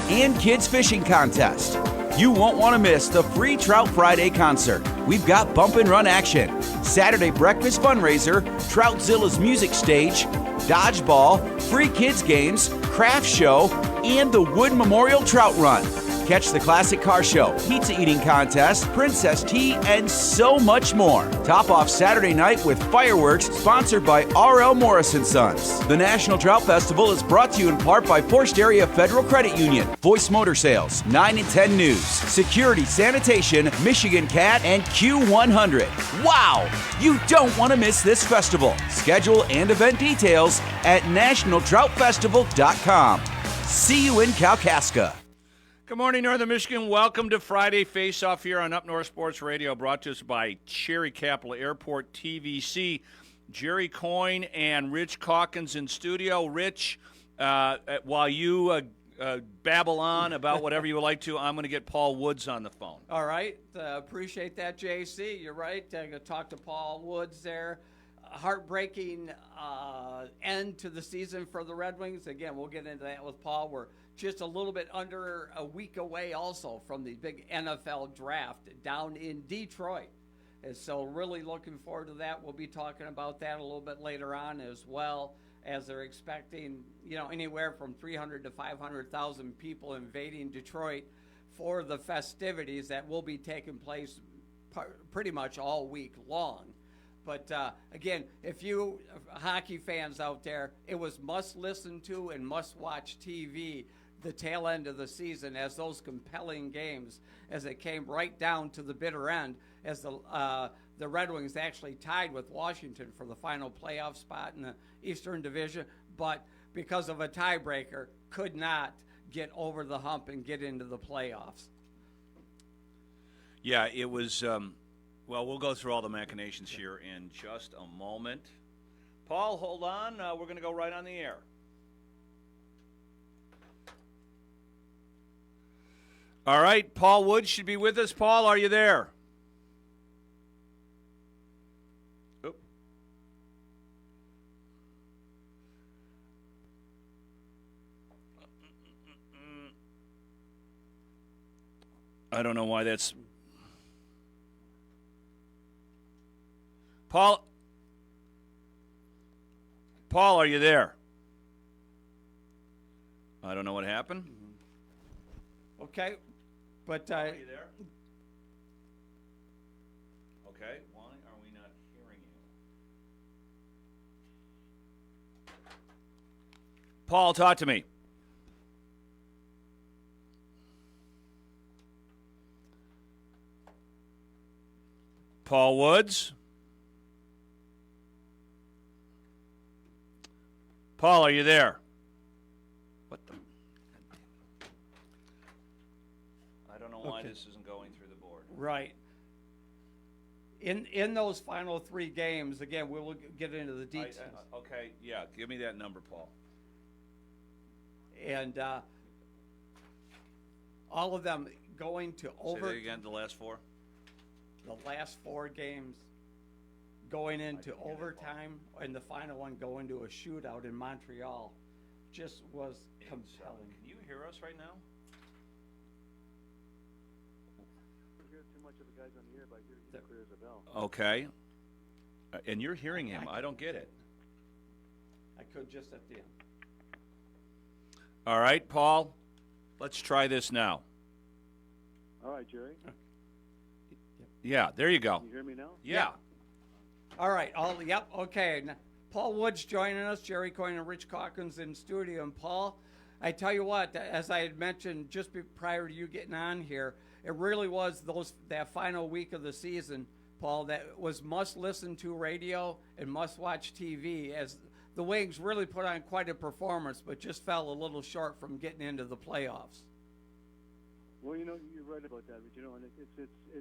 and kids fishing contest. You won't want to miss the free Trout Friday concert. We've got bump and run action, Saturday breakfast fundraiser, Troutzilla's music stage, dodgeball, free kids games, craft show, and the Wood Memorial Trout Run. Catch the classic car show, pizza eating contest, princess tea, and so much more. Top off Saturday night with fireworks sponsored by R.L. Morris & Sons. The National Trout Festival is brought to you in part by Forest Area Federal Credit Union, Voice Motor Sales, 9 and 10 News, Security Sanitation, Michigan Cat, and Q100. Wow! You don't want to miss this festival. Schedule and event details at nationaltroutfestival.com. See you in Kalkaska. Good morning, Northern Michigan. Welcome to Friday Faceoff here on Up North Sports Radio, brought to us by Cherry Capital Airport TVC. Jerry Coyne and Rich Calkins in studio. Rich, while you babble on about whatever you would like to, I'm going to get Paul Woods on the phone. All right. Appreciate that, JC. You're right. I'm going to talk to Paul Woods there. Heartbreaking end to the season for the Red Wings. Again, we'll get into that with Paul. We're just a little bit under a week away also from the big NFL draft down in Detroit. And so really looking forward to that. We'll be talking about that a little bit later on as well, as they're expecting, anywhere from 300 to 500,000 people invading Detroit for the festivities that will be taking place pretty much all week long. But, again, if you hockey fans out there, it was must listen to and must watch TV the tail end of the season, as those compelling games, as it came right down to the bitter end, as the Red Wings actually tied with Washington for the final playoff spot in the Eastern Division, but because of a tiebreaker, could not get over the hump and get into the playoffs. Yeah, it was, well, we'll go through all the machinations here in just a moment. Paul, hold on. We're going to go right on the air. All right, Paul Woods should be with us. Paul, are you there? Oop. I don't know why that's... Paul, are you there? I don't know what happened. Okay. But are you there? Okay. Why are we not hearing you? Paul, talk to me. Paul Woods? Paul, are you there? What the? I don't know why this isn't going through the board. right. In those final three games, again, we will get into the details. Okay, yeah, give me that number, Paul. And all of them going to over. Say that again, the last four? The last four games going into overtime, and the final one going to a shootout in Montreal just was compelling. Can you hear us right now? Too much of the guys on the air, but I hear you clear as a bell. Okay. And you're hearing him. I don't get it. I could just at the end. All right, Paul, let's try this now. All right, Jerry. Yeah, there you go. Can you hear me now? Yeah. All right. Yep. Okay. Now, Paul Woods joining us, Jerry Coyne and Rich Calkins in studio. And Paul, I tell you what, as I had mentioned just prior to you getting on here, it really was that final week of the season, Paul, that was must-listen-to radio and must-watch TV, as the Wings really put on quite a performance, but just fell a little short from getting into the playoffs. Well, you're right about that, but and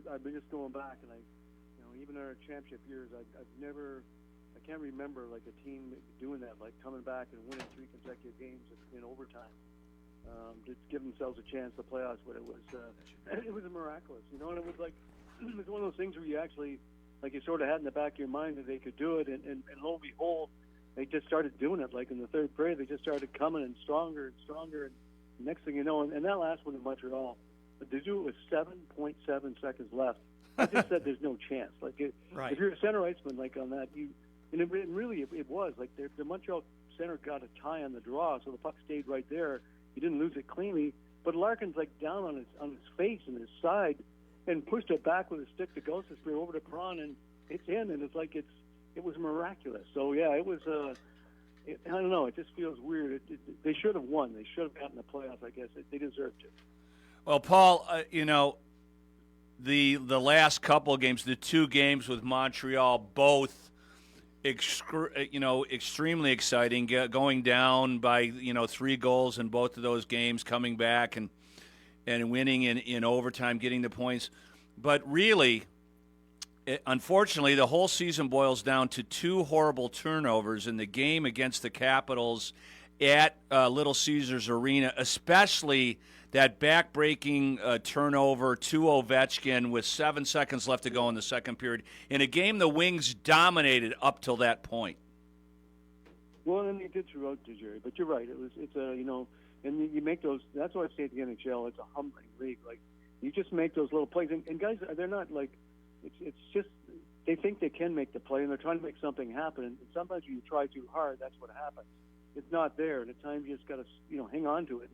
I've been just going back, and even our championship years, I can't remember like a team doing that, like coming back and winning 3 consecutive games in overtime. To give themselves a chance to playoffs, but it was miraculous, and it was like it was one of those things where you actually, like, you sort of had in the back of your mind that they could do it, and lo and behold, they just started doing it. Like in the third period, they just started coming and stronger, next thing you know, and that last one in Montreal, the dude with 7.7 seconds left. I just said there's no chance. Like, Right. if you're a center iceman, like on that, and it was like the Montreal center got a tie on the draw, so the puck stayed right there. He didn't lose it cleanly, but Larkin's like down on his face and his side, and pushed it back with a stick to Ghost Spray over to Perron, and it's in, and it's like it was miraculous. So yeah, it was. I don't know. It just feels weird. They should have won. They should have gotten the playoffs. I guess they deserved to. Well, Paul, the last couple of games, the two games with Montreal, both extremely exciting. Going down by 3 goals in both of those games, coming back and winning in overtime, getting the points. But really, unfortunately, the whole season boils down to 2 horrible turnovers in the game against the Capitals at Little Caesars Arena, especially that back-breaking turnover to Ovechkin with 7 seconds left to go in the second period, in a game the Wings dominated up till that point. Well, and they did throughout, Jerry. But you're right. And you make those. That's why I say at the NHL, it's a humbling league. Like, you just make those little plays, and guys, they're not like. It's just they think they can make the play, and they're trying to make something happen. And sometimes when you try too hard, that's what happens. It's not there, and at times you just got to hang on to it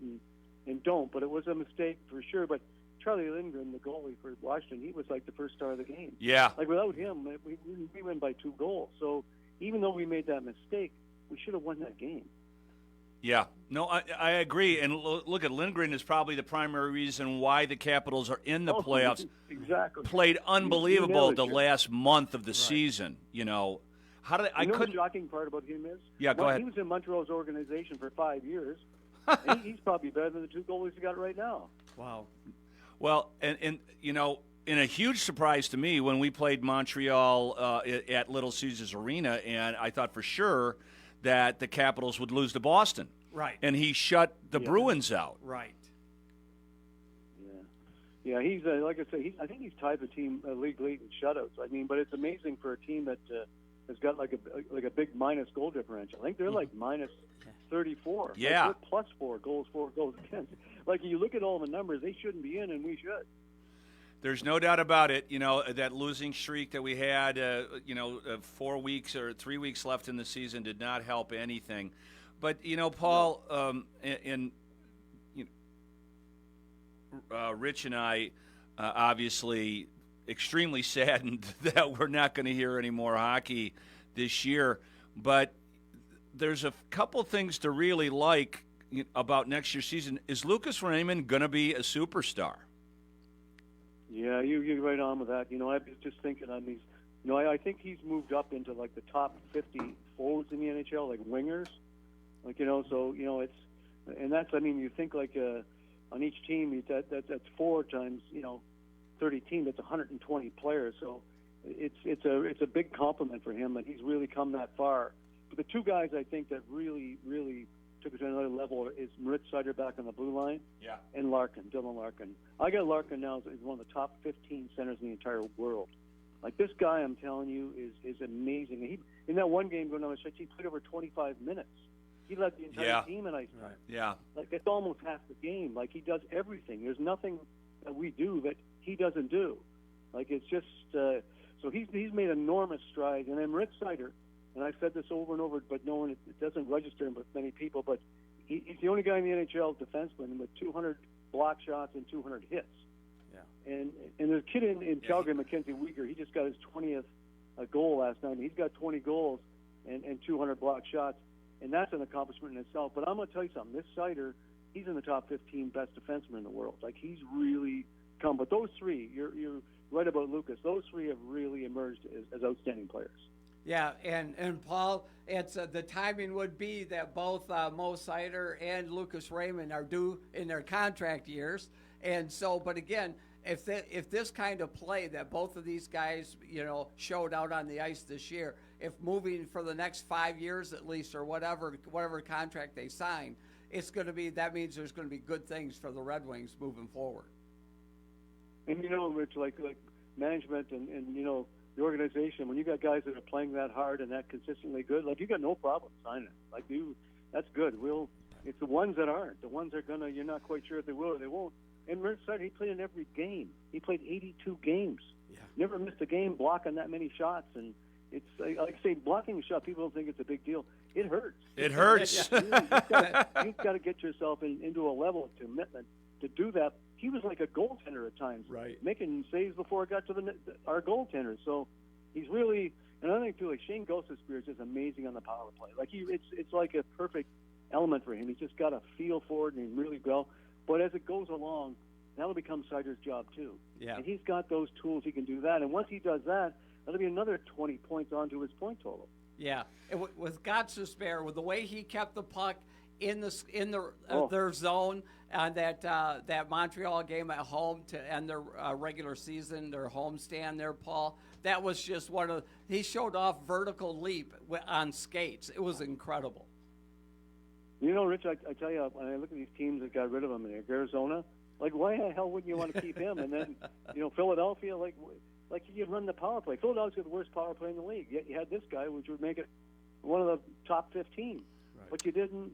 and don't. But it was a mistake for sure. But Charlie Lindgren, the goalie for Washington, he was like the first star of the game. Yeah. Like, without him, we win by 2 goals. So even though we made that mistake, we should have won that game. Yeah. No, I agree. And look at Lindgren is probably the primary reason why the Capitals are in the playoffs. Exactly. Played unbelievable the Jim. last month of the season. How did I couldn't? The shocking part about him is, yeah, go ahead. He was in Montreal's organization for 5 years. And he's probably better than the 2 goalies he got right now. Wow. Well, and in a huge surprise to me when we played Montreal at Little Caesars Arena, and I thought for sure that the Capitals would lose to Boston. Right. And he shut the Bruins out. Right. Yeah, he's like I say, I think he's tied the team league lead in shutouts. I mean, but it's amazing for a team that has got like a big minus goal differential. I think they're like minus 34. Yeah. Like, we're plus 4 goals against. Like, you look at all the numbers, they shouldn't be in, and we should. There's no doubt about it. That losing streak that we had, 4 weeks or 3 weeks left in the season did not help anything. But, Paul, Rich and I obviously extremely saddened that we're not going to hear any more hockey this year. But there's a couple things to really like about next year's season. Is Lucas Raymond going to be a superstar? Yeah, you're right on with that. I was just thinking on these. I think he's moved up into like the top 50 forwards in the NHL, like wingers. Like, so it's, and that's, I mean, you think like on each team that's 4 times 30 teams. That's 120 players. So it's a big compliment for him that he's really come that far. But the 2 guys I think that really took it to another level is Moritz Seider back on the blue line, and Dylan Larkin. I got Larkin now as one of the top 15 centers in the entire world. Like, this guy, I'm telling you, is amazing. He, in that one game going down the stretch, he played over 25 minutes. He led the entire team in ice time. Right. Yeah. Like, it's almost half the game. Like, he does everything. There's nothing that we do that he doesn't do. Like, it's just so he's made enormous strides. And then Moritz Seider, and I've said this over and over, but it doesn't register with many people, but he's the only guy in the NHL defenseman with 200 block shots and 200 hits. Yeah. And there's a kid in Calgary, Mackenzie Weegar. He just got his 20th goal last night. He's got 20 goals and 200 block shots, and that's an accomplishment in itself. But I'm going to tell you something. This Seider, he's in the top 15 best defensemen in the world. Like, he's really come. But those 3, you're right about Lucas. Those 3 have really emerged as outstanding players. Yeah, and Paul, it's the timing would be that both Mo Seider and Lucas Raymond are due in their contract years, and so. But again, if this kind of play that both of these guys showed out on the ice this year, if moving for the next 5 years at least, or whatever contract they sign, it's going to be, that means there's going to be good things for the Red Wings moving forward. And Rich, like management and the organization, when you got guys that are playing that hard and that consistently good, like, you got no problem signing it. Like, that's good. It's the ones that aren't. The ones that are gonna. You're not quite sure if they will or they won't. And Mertzside, he played in every game. He played 82 games. Yeah. Never missed a game blocking that many shots. And it's like I say, blocking a shot. People don't think it's a big deal. It hurts. It hurts. You've got to get yourself into a level of commitment to do that. He was like a goaltender at times, Right. making saves before it got to our goaltender. So he's really. And I think too, like Shane Gostisbehere is just amazing on the power play. Like it's like a perfect element for him. He's just got a feel for it, and he's really well. But as it goes along, that'll become Sider's job too. Yeah. And he's got those tools; he can do that. And once he does that, that'll be another 20 points onto his point total. Yeah, with Gostisbehere, with the way he kept the puck in their zone, and that Montreal game at home to end their regular season, their homestand there, Paul. That was just he showed off vertical leap on skates. It was incredible. You know, Rich, I tell you, when I look at these teams that got rid of him in Arizona, like why the hell wouldn't you want to keep him? And then, Philadelphia, like you run the power play. Philadelphia's got the worst power play in the league. Yet you had this guy, which would make it one of the top 15. Right. But you didn't.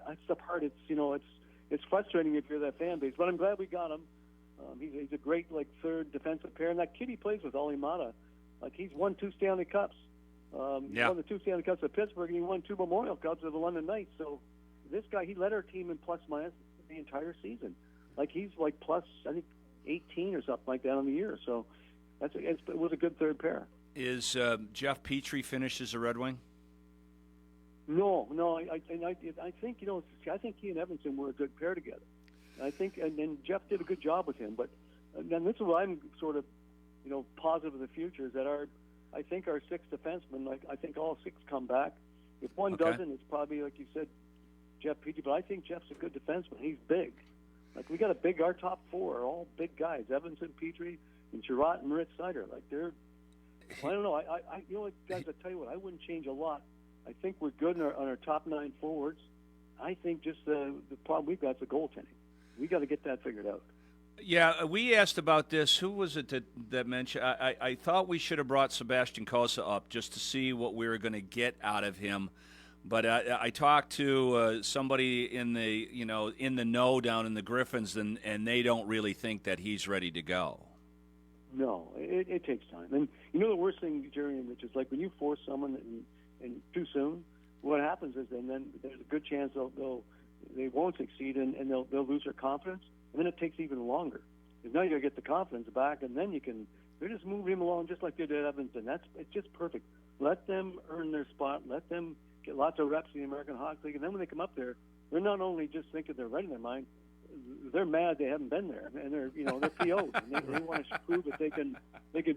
That's the part. It's frustrating if you're that fan base. But I'm glad we got him. He's a great third defensive pair, and that kid he plays with, Olli Mata, he's won 2 Stanley Cups. He won the 2 Stanley Cups at Pittsburgh, and he won 2 Memorial Cups at the London Knights. So this guy, he led our team in plus minus the entire season. He's plus, I think, 18 or something like that on the year. So it was a good third pair. Is Jeff Petrie finished as a Red Wing? No. I think I think he and Evanson were a good pair together. I think, and Jeff did a good job with him. But then this is what I'm sort of, positive of the future is that I think our 6 defensemen, I think all 6 come back. If one doesn't, it's probably like you said, Jeff Petrie. But I think Jeff's a good defenseman. He's big. We got our top 4 are all big guys: Evanson, Petrie, and Sherratt and Moritz Seider. They're. I don't know. I guys, I tell you what, I wouldn't change a lot. I think we're good on our top 9 forwards. I think just the problem we've got is the goaltending. We got to get that figured out. Yeah, we asked about this. Who was it that mentioned? I thought we should have brought Sebastian Kosa up just to see what we were going to get out of him. But I talked to somebody in the know down in the Griffins, and they don't really think that he's ready to go. No, it takes time. And the worst thing, Jerry and Rich, is when you force someone and too soon, what happens is then there's a good chance they won't succeed and they'll lose their confidence. And then it takes even longer. Because now you got to get the confidence back, and then they just move him along just like they did Evanston. It's just perfect. Let them earn their spot. Let them get lots of reps in the American Hockey League. And then when they come up there, they're not only just thinking they're right in their mind, they're mad they haven't been there, and they're PO'd, and they want to prove that they can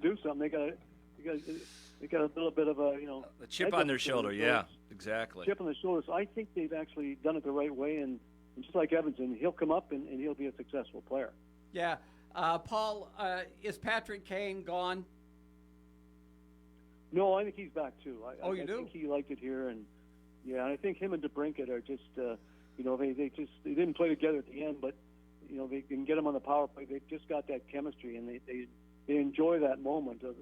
do something. They got a little bit of a chip on their shoulder. Yeah, exactly. Chip on their shoulder. So I think they've actually done it the right way, and just like Evanson, he'll come up and he'll be a successful player. Yeah, Paul, is Patrick Kane gone? No, I think he's back too. I do? think he liked it here, and I think him and DeBrincat are just. They didn't play together at the end, but they can get them on the power play. They've just got that chemistry, and they enjoy that moment of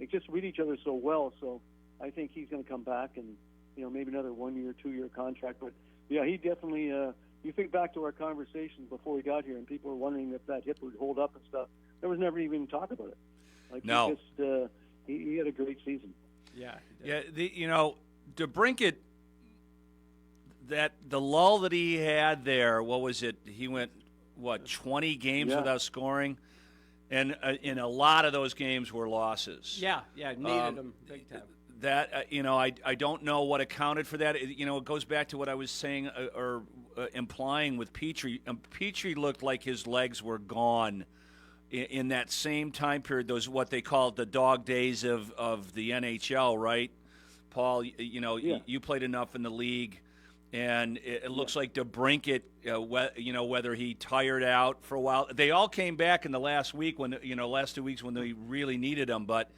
they just read each other so well. So I think he's going to come back, and maybe another 1-year, 2-year contract. But yeah, he definitely. You think back to our conversations before we got here, and people were wondering if that hip would hold up and stuff. There was never even talk about it. No. He had a great season. Yeah. Yeah. DeBrincat. That the lull that he had there, what was it? He went 20 games without scoring, and in a lot of those games were losses. Yeah, needed him big time. That I don't know what accounted for that. It goes back to what I was saying or implying with Petrie. Petrie looked like his legs were gone in that same time period. Those what they called the dog days of the NHL, right? Paul, you played enough in the league. And it looks like DeBrincat, whether he tired out for a while. They all came back in the last week last 2 weeks when they really needed him. But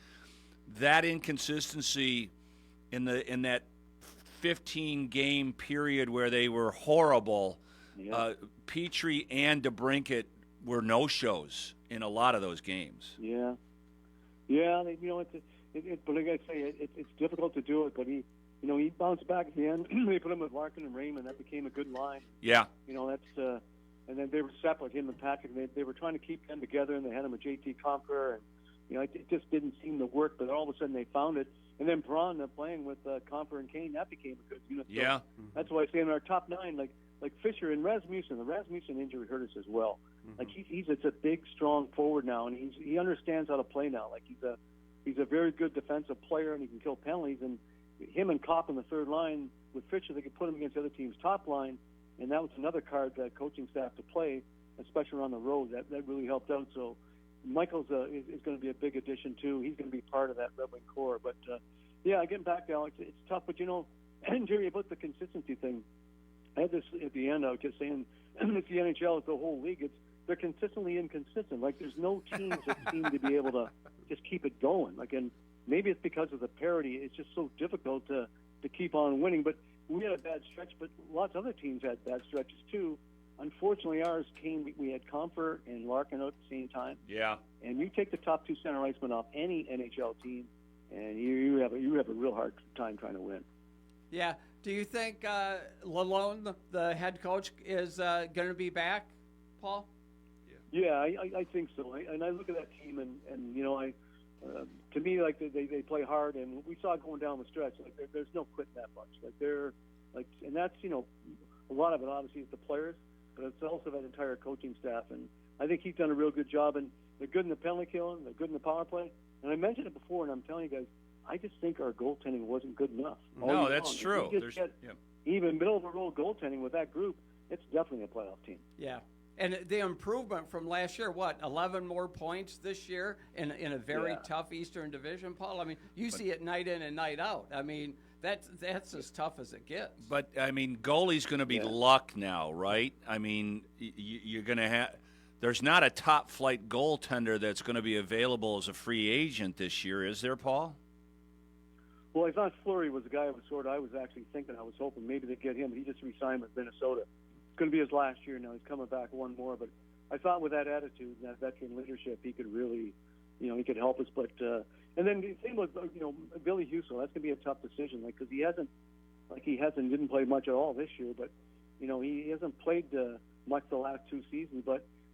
that inconsistency in that 15-game period where they were horrible, Petrie and DeBrincat were no-shows in a lot of those games. Yeah. But like I say, it's difficult to do it. But you know, he bounced back at the end. They put him with Larkin and Raymond. That became a good line. Yeah. You know, that's and then they were separate, him and Patrick. They were trying to keep them together, and they had him with JT Conqueror, and you know, it just didn't seem to work. But all of a sudden, they found it. And then Braun playing with Conqueror and Kane, that became a good unit. Yeah. So that's why I say in our top 9, like Fisher and Rasmussen. The Rasmussen injury hurt us as well. Like it's a big, strong forward now, and he understands how to play now. Like he's a very good defensive player, and he can kill penalties. And him and Kopp in the third line with Fisher, they could put him against the other team's top line, and that was another card that coaching staff to play, especially on the road. That really helped out. So Michael's is going to be a big addition too. He's going to be part of that Red Wing core. But yeah, getting back to Alex, it's tough. But you know, and Jerry, about the consistency thing, I had this at the end. I was just saying, it's the NHL, it's the whole league. They're consistently inconsistent. Like there's no teams that seem to be able to just keep it going. Like, and maybe it's because of the parity. It's just so difficult to keep on winning. But we had a bad stretch, but lots of other teams had bad stretches too. Unfortunately, ours came. We had Comfort and Larkin out at the same time. Yeah. And you take the top 2 center icemen off any NHL team, and you have a real hard time trying to win. Yeah. Do you think Lalonde, the head coach, is going to be back, Paul? Yeah, I think so. And I look at that team, and you know, to me, like they play hard, and we saw it going down the stretch. Like there's no quitting that much. Like they're like, and that's, you know, a lot of it obviously is the players, but it's also that entire coaching staff. And I think he's done a real good job. And they're good in the penalty kill, and they're good in the power play. And I mentioned it before, and I'm telling you guys, I just think our goaltending wasn't good enough. No, that's true. Even middle of the road goaltending with that group, it's definitely a playoff team. Yeah. And the improvement from last year, 11 more points this year in a very tough Eastern Division, Paul? I mean, you see it night in and night out. I mean, that's as tough as it gets. But, I mean, goalie's going to be luck now, right? I mean, you're going to have – there's not a top-flight goaltender that's going to be available as a free agent this year, is there, Paul? Well, I thought Fleury was the guy I was actually thinking. I was hoping maybe they'd get him. He just re-signed with Minnesota. It's going to be his last year now. He's coming back one more. But I thought with that attitude and that veteran leadership, he could really, you know, he could help us. But and then the thing with, you know, Billy Husso, that's going to be a tough decision, like, because he didn't play much at all this year. But you know, he hasn't played much the last 2 seasons.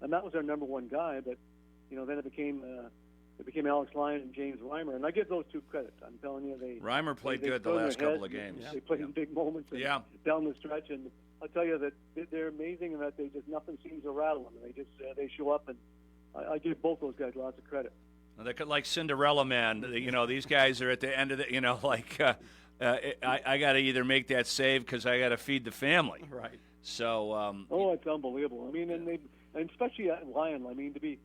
And that was our number one guy. But you know, then it became Alex Lyon and James Reimer, and I give those 2 credit. I'm telling you, Reimer played good the last couple of games. They played in big moments down the stretch, and I'll tell you that they're amazing, and that nothing seems to rattle them. And they show up, and I give both those guys lots of credit. They're like Cinderella Man. You know, these guys are at the end of the. You know, like I got to either make that save because I got to feed the family. Right. So. It's unbelievable. I mean, and especially at Lyon. I mean, to be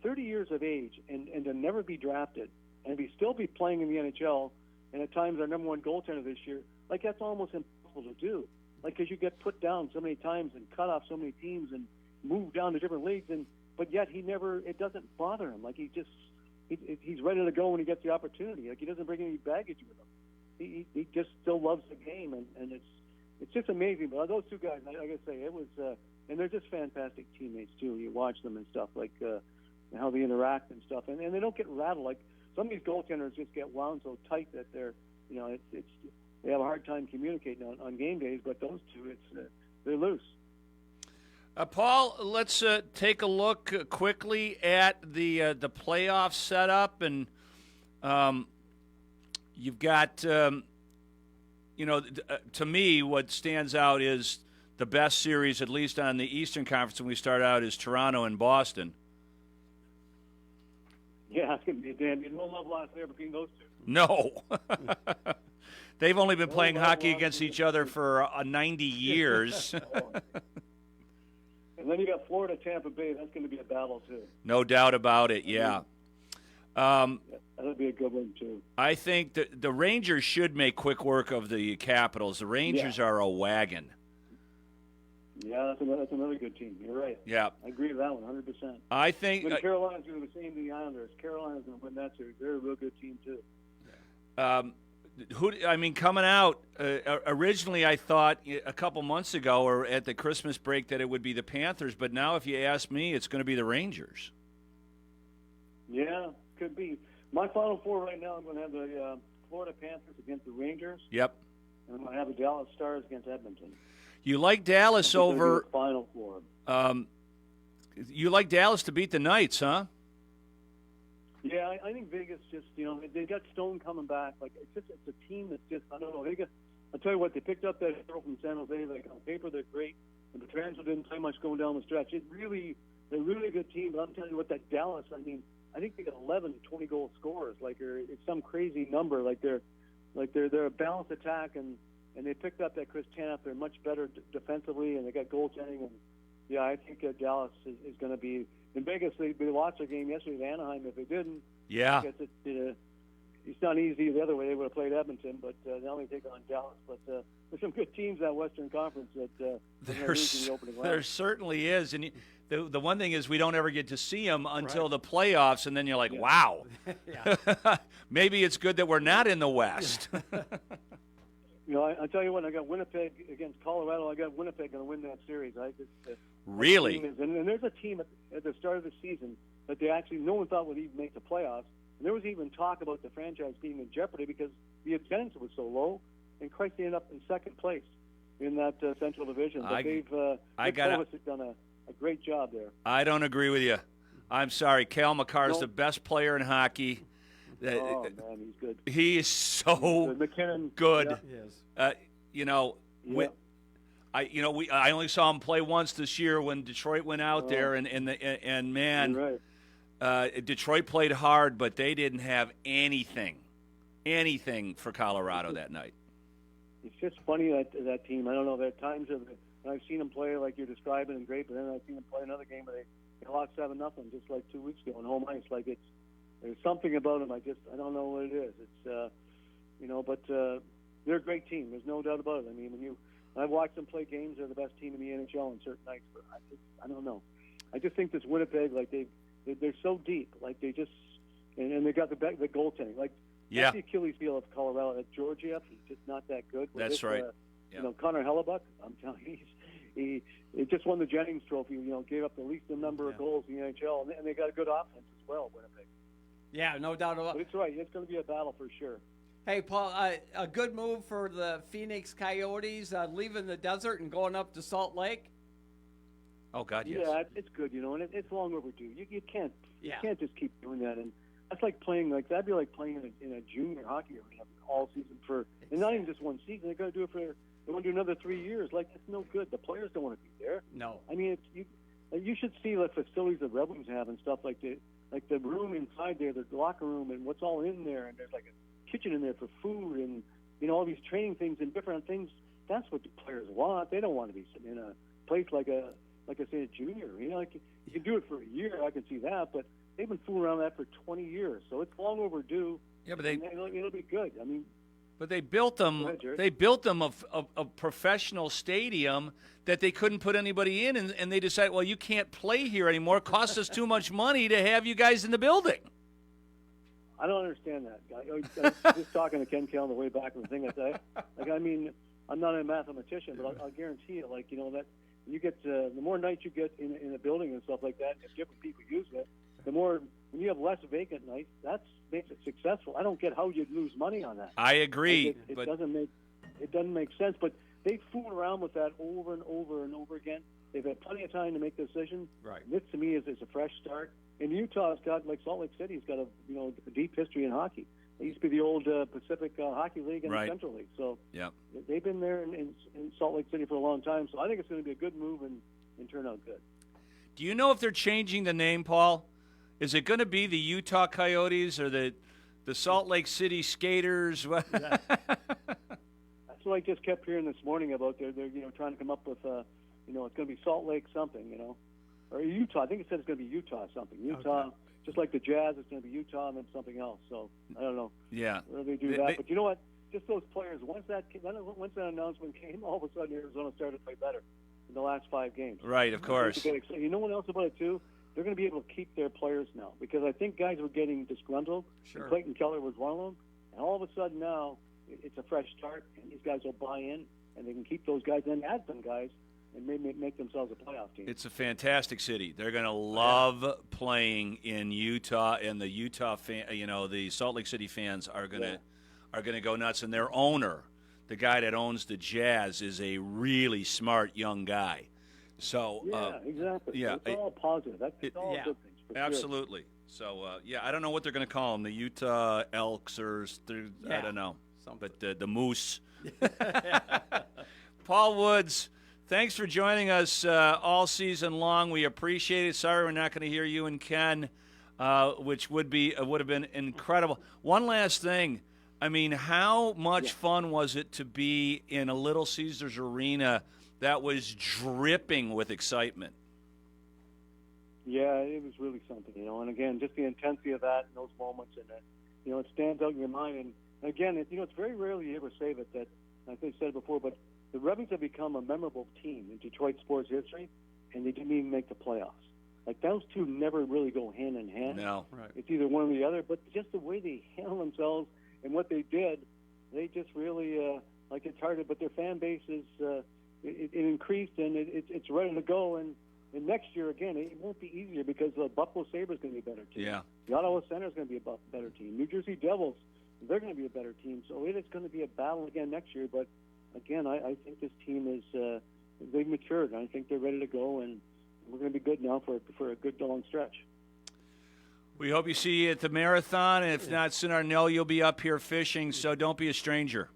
30 years of age and to never be drafted and still be playing in the NHL, and at times our number one goaltender this year, like that's almost impossible to do. Like, because you get put down so many times and cut off so many teams and moved down to different leagues, but yet it doesn't bother him. Like he's ready to go when he gets the opportunity. Like he doesn't bring any baggage with him. He just still loves the game, and it's just amazing. But those 2 guys, I gotta say, it was and they're just fantastic teammates too. You watch them and stuff, like how they interact and stuff, and they don't get rattled. Like some of these goaltenders just get wound so tight that they're, you know, they have a hard time communicating on game days. But those 2, they're loose. Paul, let's take a look quickly at the playoff setup, and you've got, to me, what stands out is the best series, at least on the Eastern Conference, when we start out, is Toronto and Boston. Yeah, it's going to be a damn. No love lost there between those 2. No. They've only been playing hockey against each other for 90 years. And then you got Florida, Tampa Bay. That's going to be a battle, too. No doubt about it, yeah. That'll be a good one, too. I think the Rangers should make quick work of the Capitals. The Rangers are a wagon. Yeah, that's another good team. You're right. Yeah. I agree with that one 100%. I think Carolina's doing the same to the Islanders. Carolina's going to win that series. They're a real good team, too. Coming out, originally I thought a couple months ago or at the Christmas break that it would be the Panthers, but now if you ask me, it's going to be the Rangers. Yeah, could be. My Final Four right now, I'm going to have the Florida Panthers against the Rangers. Yep. and I'm going to have the Dallas Stars against Edmonton. You like Dallas over Final Four. You like Dallas to beat the Knights, huh? Yeah, I think Vegas just, they got Stone coming back. Like, it's a team that's just, I don't know. I'll tell you what, they picked up that girl from San Jose. Like, on paper, they're great. And the Petrangelo didn't play much going down the stretch. They're really a good team. But I'm telling you what, that Dallas, I mean, I think they got 11 20-goal scorers. Like, it's some crazy number. They're a balanced attack, and they picked up that Chris Tanev. They're much better defensively, and they got goaltending. And yeah, I think Dallas is going to be in Vegas. They watched their game yesterday at Anaheim. If they didn't, yeah, I guess it's not easy the other way. They would have played Edmonton, but they only take on Dallas. But there's some good teams in that Western Conference that there certainly is. And the one thing is we don't ever get to see them until the playoffs, and then you're like, wow, maybe it's good that we're not in the West. I'll tell you what, I got Winnipeg against Colorado. I got Winnipeg going to win that series. Really? And there's a team at the start of the season that no one thought would even make the playoffs. And there was even talk about the franchise being in jeopardy because the attendance was so low. And Christ, they ended up in second place in that Central Division. But Nick Kovac has done a great job there. I don't agree with you. I'm sorry. Cale Makar is the best player in hockey. Oh, man, he's good. He is so McKinnon, good. Yeah. I only saw him play once this year when Detroit went out there, and man, right. Detroit played hard, but they didn't have anything for Colorado that night. It's just funny that team. I don't know. There are times I've seen them play like you're describing and great, but then I've seen them play another game where they lost 7-0 just like 2 weeks ago on home ice. Like there's something about them. I don't know what it is. It's but they're a great team. There's no doubt about it. I mean, I've watched them play games. They're the best team in the NHL on certain nights. But I don't know. I just think this Winnipeg, like they're so deep. Like they just and they got the goaltending. Like that's the Achilles heel of Colorado. At Georgiev, he's just not that good. That's right. Connor Hellebuck. I'm telling you, he just won the Jennings Trophy. Gave up the least number of goals in the NHL, and they got a good offense as well. Winnipeg. Yeah, no doubt about it. But it's right. It's going to be a battle for sure. Hey, Paul, a good move for the Phoenix Coyotes, leaving the desert and going up to Salt Lake? Oh, God, yes. Yeah, it's good, and it's long overdue. You can't just keep doing that. And that's like playing, that'd be like playing in a junior hockey arena all season and not even just one season. They're going to do it they want to do another 3 years. Like, it's no good. The players don't want to be there. No. I mean, you should see the facilities the Red Wings have and stuff like the room inside there, the locker room, and what's all in there, and there's like a kitchen in there for food and all these training things and different things. That's what the players want. They don't want to be sitting in a place like I say, a junior. You can do it for a year. I can see that, but they've been fooling around with that for 20 years, so it's long overdue. Yeah, but it'll be good. I mean, but they built them. They built them a professional stadium that they couldn't put anybody in, and they decided, well, you can't play here anymore. It costs us too much money to have you guys in the building. I don't understand that. I was just talking to Ken Kell on the way back from the thing. I said, I mean, I'm not a mathematician, but I'll guarantee you, that you get the more nights you get in a building and stuff like that, and if different people use it, the more when you have less vacant nights, that makes it successful. I don't get how you'd lose money on that. I agree. It doesn't make sense. But they fool around with that over and over and over again. They've had plenty of time to make the decision. Right. This to me is a fresh start. And Utah's got, like Salt Lake City's got a deep history in hockey. It used to be the old Pacific Hockey League and the Central League. So they've been there in Salt Lake City for a long time. So I think it's going to be a good move and turn out good. Do you know if they're changing the name, Paul? Is it going to be the Utah Coyotes or the Salt Lake City Skaters? That's what I just kept hearing this morning about. They're trying to come up with it's going to be Salt Lake something, or Utah. I think it said it's going to be Utah something. Utah, just like the Jazz, it's going to be Utah and then something else. So I don't know. Yeah. Whether they do that, but you know what? Just those players. Once that announcement came, all of a sudden Arizona started to play better in the last 5 games. Right, of course. You know what else about it too? They're going to be able to keep their players now because I think guys were getting disgruntled. Sure. And Clayton Keller was one of them. And all of a sudden now it's a fresh start, and these guys will buy in, and they can keep those guys and add some guys and maybe make themselves a playoff team. It's a fantastic city. They're going to love playing in Utah, and the Utah the Salt Lake City fans are going to go nuts. And their owner, the guy that owns the Jazz, is a really smart young guy. So exactly. Yeah, it's all positive. That's all good things. For absolutely. Sure. So I don't know what they're going to call them, the Utah Elks or I don't know, but the Moose. Paul Woods, thanks for joining us all season long. We appreciate it. Sorry we're not going to hear you and Ken, which would have been incredible. One last thing. I mean, how much fun was it to be in a Little Caesars Arena that was dripping with excitement? Yeah, it was really something, and again, just the intensity of that and those moments, and it stands out in your mind. And again, it's very rarely you ever say that, I think I said it before, but the Red Wings have become a memorable team in Detroit sports history, and they didn't even make the playoffs. Like, those two never really go hand in hand. No. Right. It's either one or the other, but just the way they handle themselves and what they did, they just really, it's hard, but their fan base is, it increased, and it's ready to go. And next year, again, it won't be easier because the Buffalo Sabres going to be a better team. Yeah. The Ottawa Senators is going to be a better team. New Jersey Devils, they're going to be a better team. So it is going to be a battle again next year. But, again, I think this team is they've matured, and I think they're ready to go, and we're going to be good now for a good long stretch. We hope you see you at the marathon, and if not sooner, I know you'll be up here fishing, so don't be a stranger.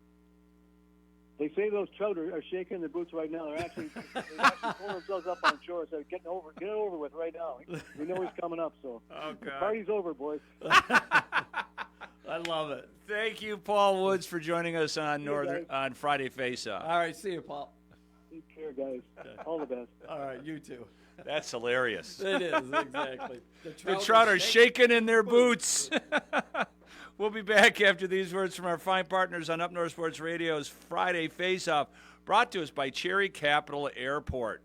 They say those trout are shaking their boots right now. They're actually pulling themselves up on shore. So get it over with right now. We know he's coming up, so the party's over, boys. I love it. Thank you, Paul Woods, for joining us on on Friday Faceoff. All right, see you, Paul. Take care, guys. All the best. All right, you too. That's hilarious. It is, exactly. The trout are shaking in their boots. We'll be back after these words from our fine partners on Up North Sports Radio's Friday Faceoff, brought to us by Cherry Capital Airport.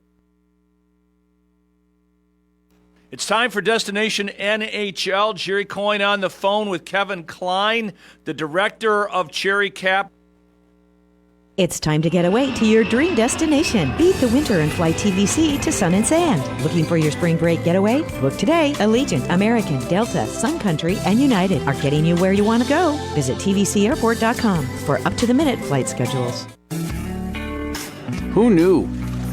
It's time for Destination NHL. Jerry Coyne on the phone with Kevin Klein, the director of Cherry Cap. It's time to get away to your dream destination. Beat the winter and fly TVC to Sun and Sand. Looking for your spring break getaway? Book today. Allegiant, American, Delta, Sun Country, and United are getting you where you want to go. Visit tvcairport.com for up-to-the-minute flight schedules. Who knew?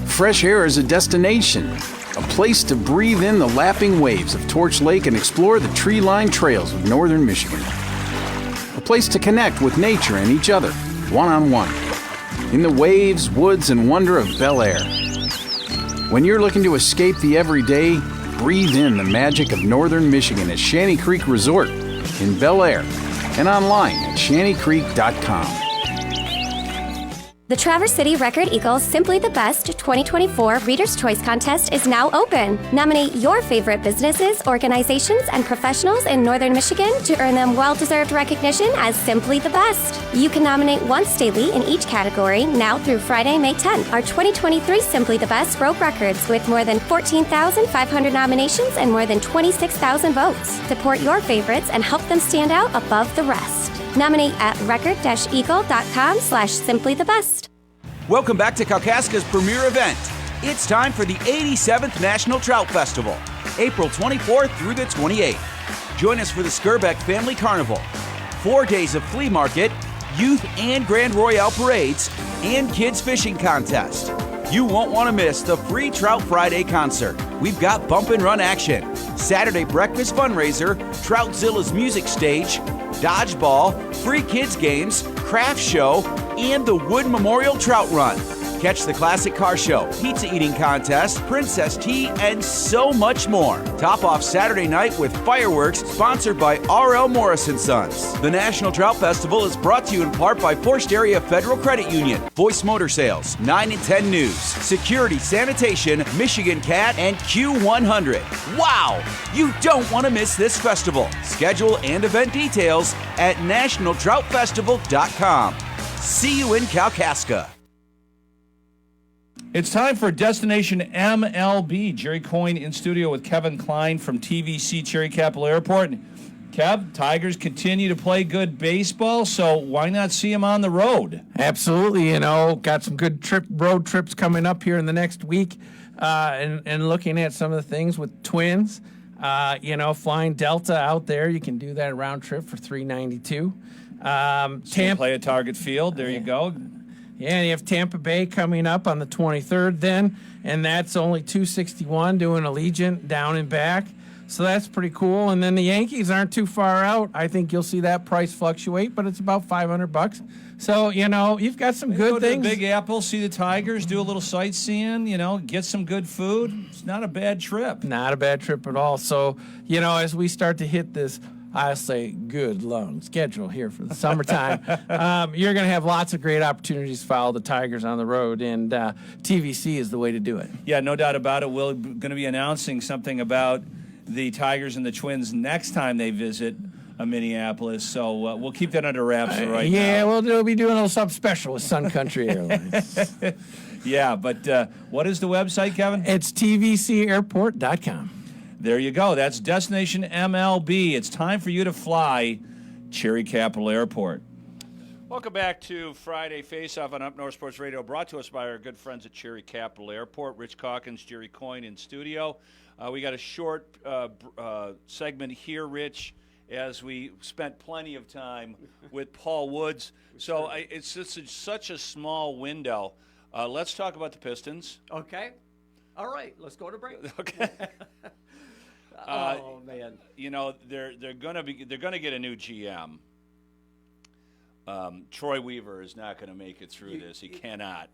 Fresh air is a destination. A place to breathe in the lapping waves of Torch Lake and explore the tree-lined trails of northern Michigan. A place to connect with nature and each other, one-on-one. In the waves, woods, and wonder of Bel Air. When you're looking to escape the everyday, breathe in the magic of northern Michigan at Shanty Creek Resort in Bel Air and online at shantycreek.com. The Traverse City Record Eagles Simply the Best 2024 Reader's Choice Contest is now open. Nominate your favorite businesses, organizations, and professionals in Northern Michigan to earn them well-deserved recognition as Simply the Best. You can nominate once daily in each category now through Friday, May 10th. Our 2023 Simply the Best broke records with more than 14,500 nominations and more than 26,000 votes. Support your favorites and help them stand out above the rest. Nominate at record-eagle.com/simplythebest. Welcome back to Kalkaska's premier event. It's time for the 87th National Trout Festival, April 24th through the 28th. Join us for the Skirbeck Family Carnival, 4 days of flea market, youth and Grand Royale parades, and kids fishing contest. You won't want to miss the free Trout Friday concert. We've got bump and run action, Saturday breakfast fundraiser, Troutzilla's music stage, dodgeball, free kids games, craft show, and the Wood Memorial Trout Run. Catch the classic car show, pizza eating contest, princess tea, and so much more. Top off Saturday night with fireworks sponsored by R.L. Morris & Sons. The National Trout Festival is brought to you in part by Forest Area Federal Credit Union, Voice Motor Sales, 9 and 10 News, Security Sanitation, Michigan Cat, and Q100. Wow! You don't want to miss this festival. Schedule and event details at nationaltroutfestival.com. See you in Kalkaska. It's time for Destination MLB. Jerry Coyne in studio with Kevin Klein from TVC Cherry Capital Airport. Kev, Tigers continue to play good baseball, so why not see them on the road? Absolutely, got some good road trips coming up here in the next week, and looking at some of the things with Twins. Flying Delta out there, you can do that round trip for $392. Tampa play at Target Field. There you go. Yeah, you have Tampa Bay coming up on the 23rd then, and that's only $261 doing Allegiant down and back. So that's pretty cool. And then the Yankees aren't too far out. I think you'll see that price fluctuate, but it's about $500. So, you've got some good go things. To the Big Apple, see the Tigers, do a little sightseeing, get some good food. It's not a bad trip. Not a bad trip at all. So, as we start to hit this, I'll say good long schedule here for the summertime. You're going to have lots of great opportunities to follow the Tigers on the road, and TVC is the way to do it. Yeah, no doubt about it. We're going to be announcing something about the Tigers and the Twins next time they visit Minneapolis, so we'll keep that under wraps now. Yeah, we'll be doing a little something special with Sun Country Airlines. Yeah, but what is the website, Kevin? It's tvcairport.com. There you go. That's Destination MLB. It's time for you to fly Cherry Capital Airport. Welcome back to Friday Faceoff on Up North Sports Radio, brought to us by our good friends at Cherry Capital Airport. Rich Calkins, Jerry Coyne in studio. We got a short segment here, Rich, as we spent plenty of time with Paul Woods. So it's just such a small window. Let's talk about the Pistons. Okay. All right. Let's go to break. Okay. Oh man. They're gonna get a new GM. Troy Weaver is not going to make it through this. He cannot.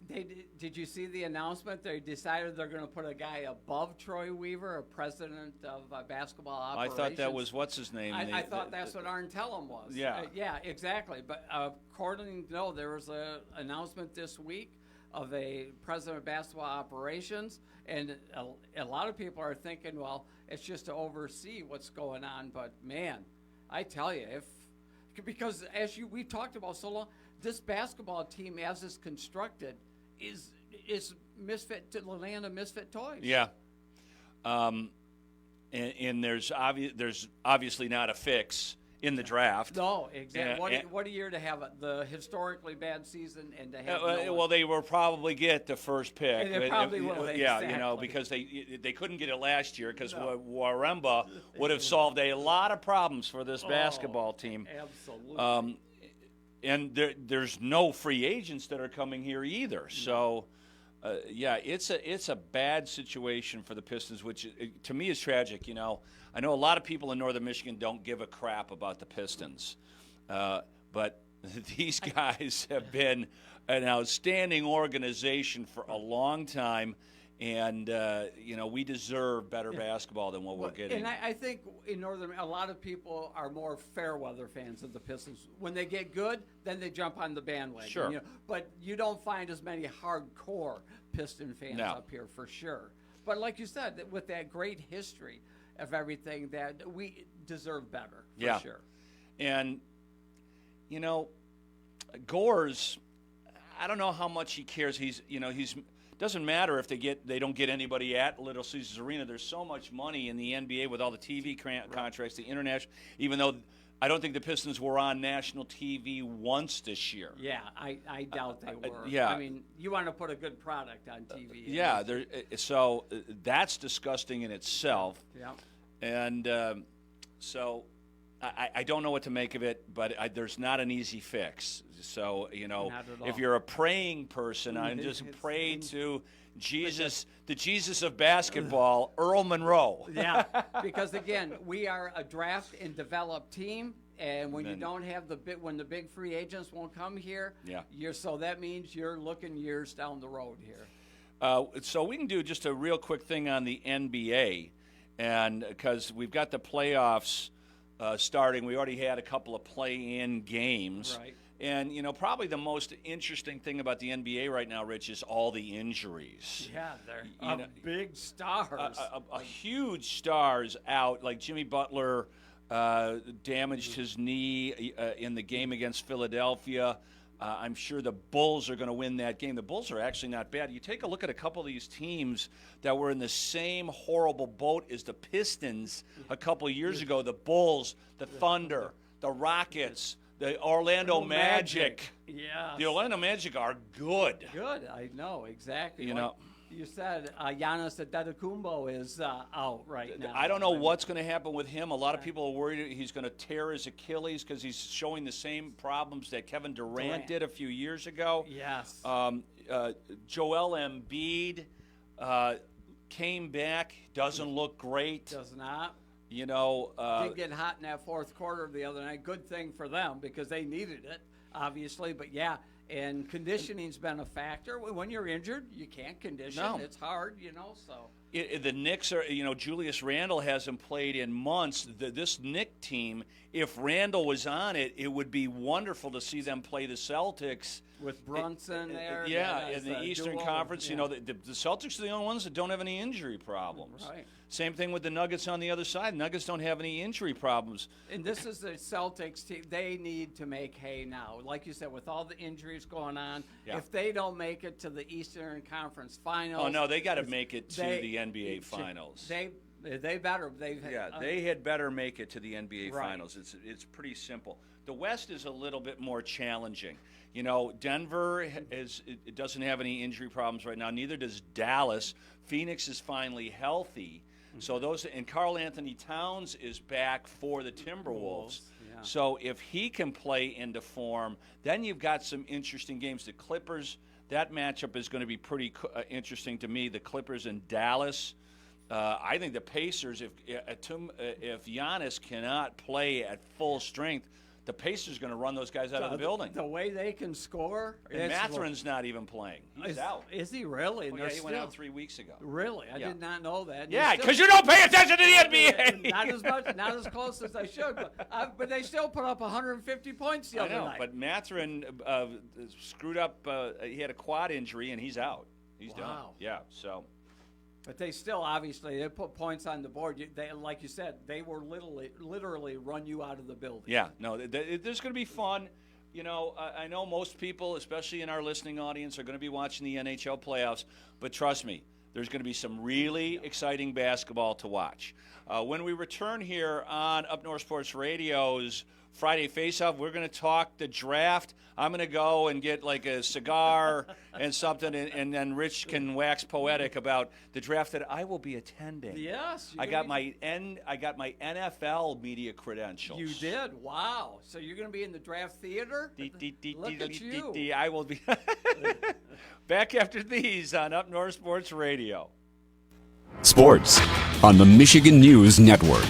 Did you see the announcement? They decided they're going to put a guy above Troy Weaver, a president of basketball operations. I thought that was what's his name. I thought that's what Arn Tellem was. Yeah. Yeah, exactly. But according to there was an announcement this week of a president of basketball operations, and a lot of people are thinking, well, it's just to oversee what's going on. But man, I tell you, because we've talked about so long, this basketball team as it's constructed is misfit to the land of misfit toys. Yeah, and there's obviously not a fix in the draft. No, exactly. What a year to have the historically bad season and to have. Well, they will probably get the first pick. They probably will. Yeah, exactly. because they couldn't get it last year because Waremba would have solved a lot of problems for this basketball team. Absolutely. And there's no free agents that are coming here either. So, it's a bad situation for the Pistons, which to me is tragic. I know a lot of people in northern Michigan don't give a crap about the Pistons, but these guys have been an outstanding organization for a long time, and we deserve better basketball than what we're getting. And I think in northern, a lot of people are more fair weather fans of the Pistons. When they get good, then they jump on the bandwagon. Sure. But you don't find as many hardcore Piston fans up here for sure. But like you said, with that great history of everything, that we deserve better for sure. And Gores, I don't know how much he cares. He's doesn't matter if they don't get anybody at Little Caesars Arena. There's so much money in the NBA with all the TV contracts, the international. Even though I don't think the Pistons were on national TV once this year. Yeah, I doubt they were. Yeah, I mean, you want to put a good product on TV. So that's disgusting in itself. Yeah, and so I don't know what to make of it, but there's not an easy fix. So, if you're a praying person, I just pray to Jesus, the Jesus of basketball, Earl Monroe. Yeah, because again, we are a draft and develop team, and when you don't have when the big free agents won't come here, so that means you're looking years down the road here. So we can do just a real quick thing on the NBA, and because we've got the playoffs starting, we already had a couple of play-in games. Right. And, probably the most interesting thing about the NBA right now, Rich, is all the injuries. Yeah, they're big stars. A huge stars out, like Jimmy Butler damaged his knee in the game against Philadelphia. I'm sure the Bulls are going to win that game. The Bulls are actually not bad. You take a look at a couple of these teams that were in the same horrible boat as the Pistons a couple of years ago. The Bulls, the Thunder, the Rockets, the Orlando Magic. Yeah. The Orlando Magic are good. Good. I know, exactly. You said Giannis Antetokounmpo is out right now. I don't know what's going to happen with him. A lot of people are worried he's going to tear his Achilles because he's showing the same problems that Kevin Durant did a few years ago. Yes. Joel Embiid came back, doesn't look great. Does not. You know, did get hot in that fourth quarter the other night. Good thing for them because they needed it, obviously. But yeah, and conditioning's been a factor. When you're injured, you can't condition. No. It's hard, So the Knicks are, Julius Randle hasn't played in months. This Knick team, if Randle was on it, it would be wonderful to see them play the Celtics. With Brunson there. Yeah, in the Eastern Conference, yeah. The Celtics are the only ones that don't have any injury problems. Right. Same thing with the Nuggets on the other side. Nuggets don't have any injury problems. And this is the Celtics team. They need to make hay now. Like you said, with all the injuries going on, if they don't make it to the Eastern Conference Finals. Oh, no, they got to make it to the NBA Finals. They better. They had better make it to the NBA Right. Finals. It's pretty simple. The West is a little bit more challenging. Denver it doesn't have any injury problems right now. Neither does Dallas. Phoenix is finally healthy. So and Karl Anthony Towns is back for the Timberwolves. Yeah. So if he can play into form, then you've got some interesting games. The Clippers, that matchup is going to be pretty interesting to me. The Clippers and Dallas. I think the Pacers, if Giannis cannot play at full strength, the Pacers are going to run those guys out of the building. The way they can score. And Mathurin's not even playing. He's out. Is he really? Well, he went out 3 weeks ago. Really? I did not know that. Yeah, because you don't pay attention to the NBA. Not as much, not as close as I should. But they still put up 150 points the other night. But Mathurin screwed up. He had a quad injury, and he's out. He's done. Yeah, so. But they still, obviously, they put points on the board. They, like you said, they were literally run you out of the building. Yeah, no, there's going to be fun. I know most people, especially in our listening audience, are going to be watching the NHL playoffs. But trust me, there's going to be some really exciting basketball to watch. When we return here on Up North Sports Radio's Friday Faceoff, we're going to talk the draft. I'm going to go and get like a cigar and something, and then Rich can wax poetic about the draft that I will be attending. Yes, I got my NFL media credentials. You did? Wow! So you're going to be in the draft theater? Look at you! I will be back after these on Up North Sports Radio. Sports on the Michigan News Network.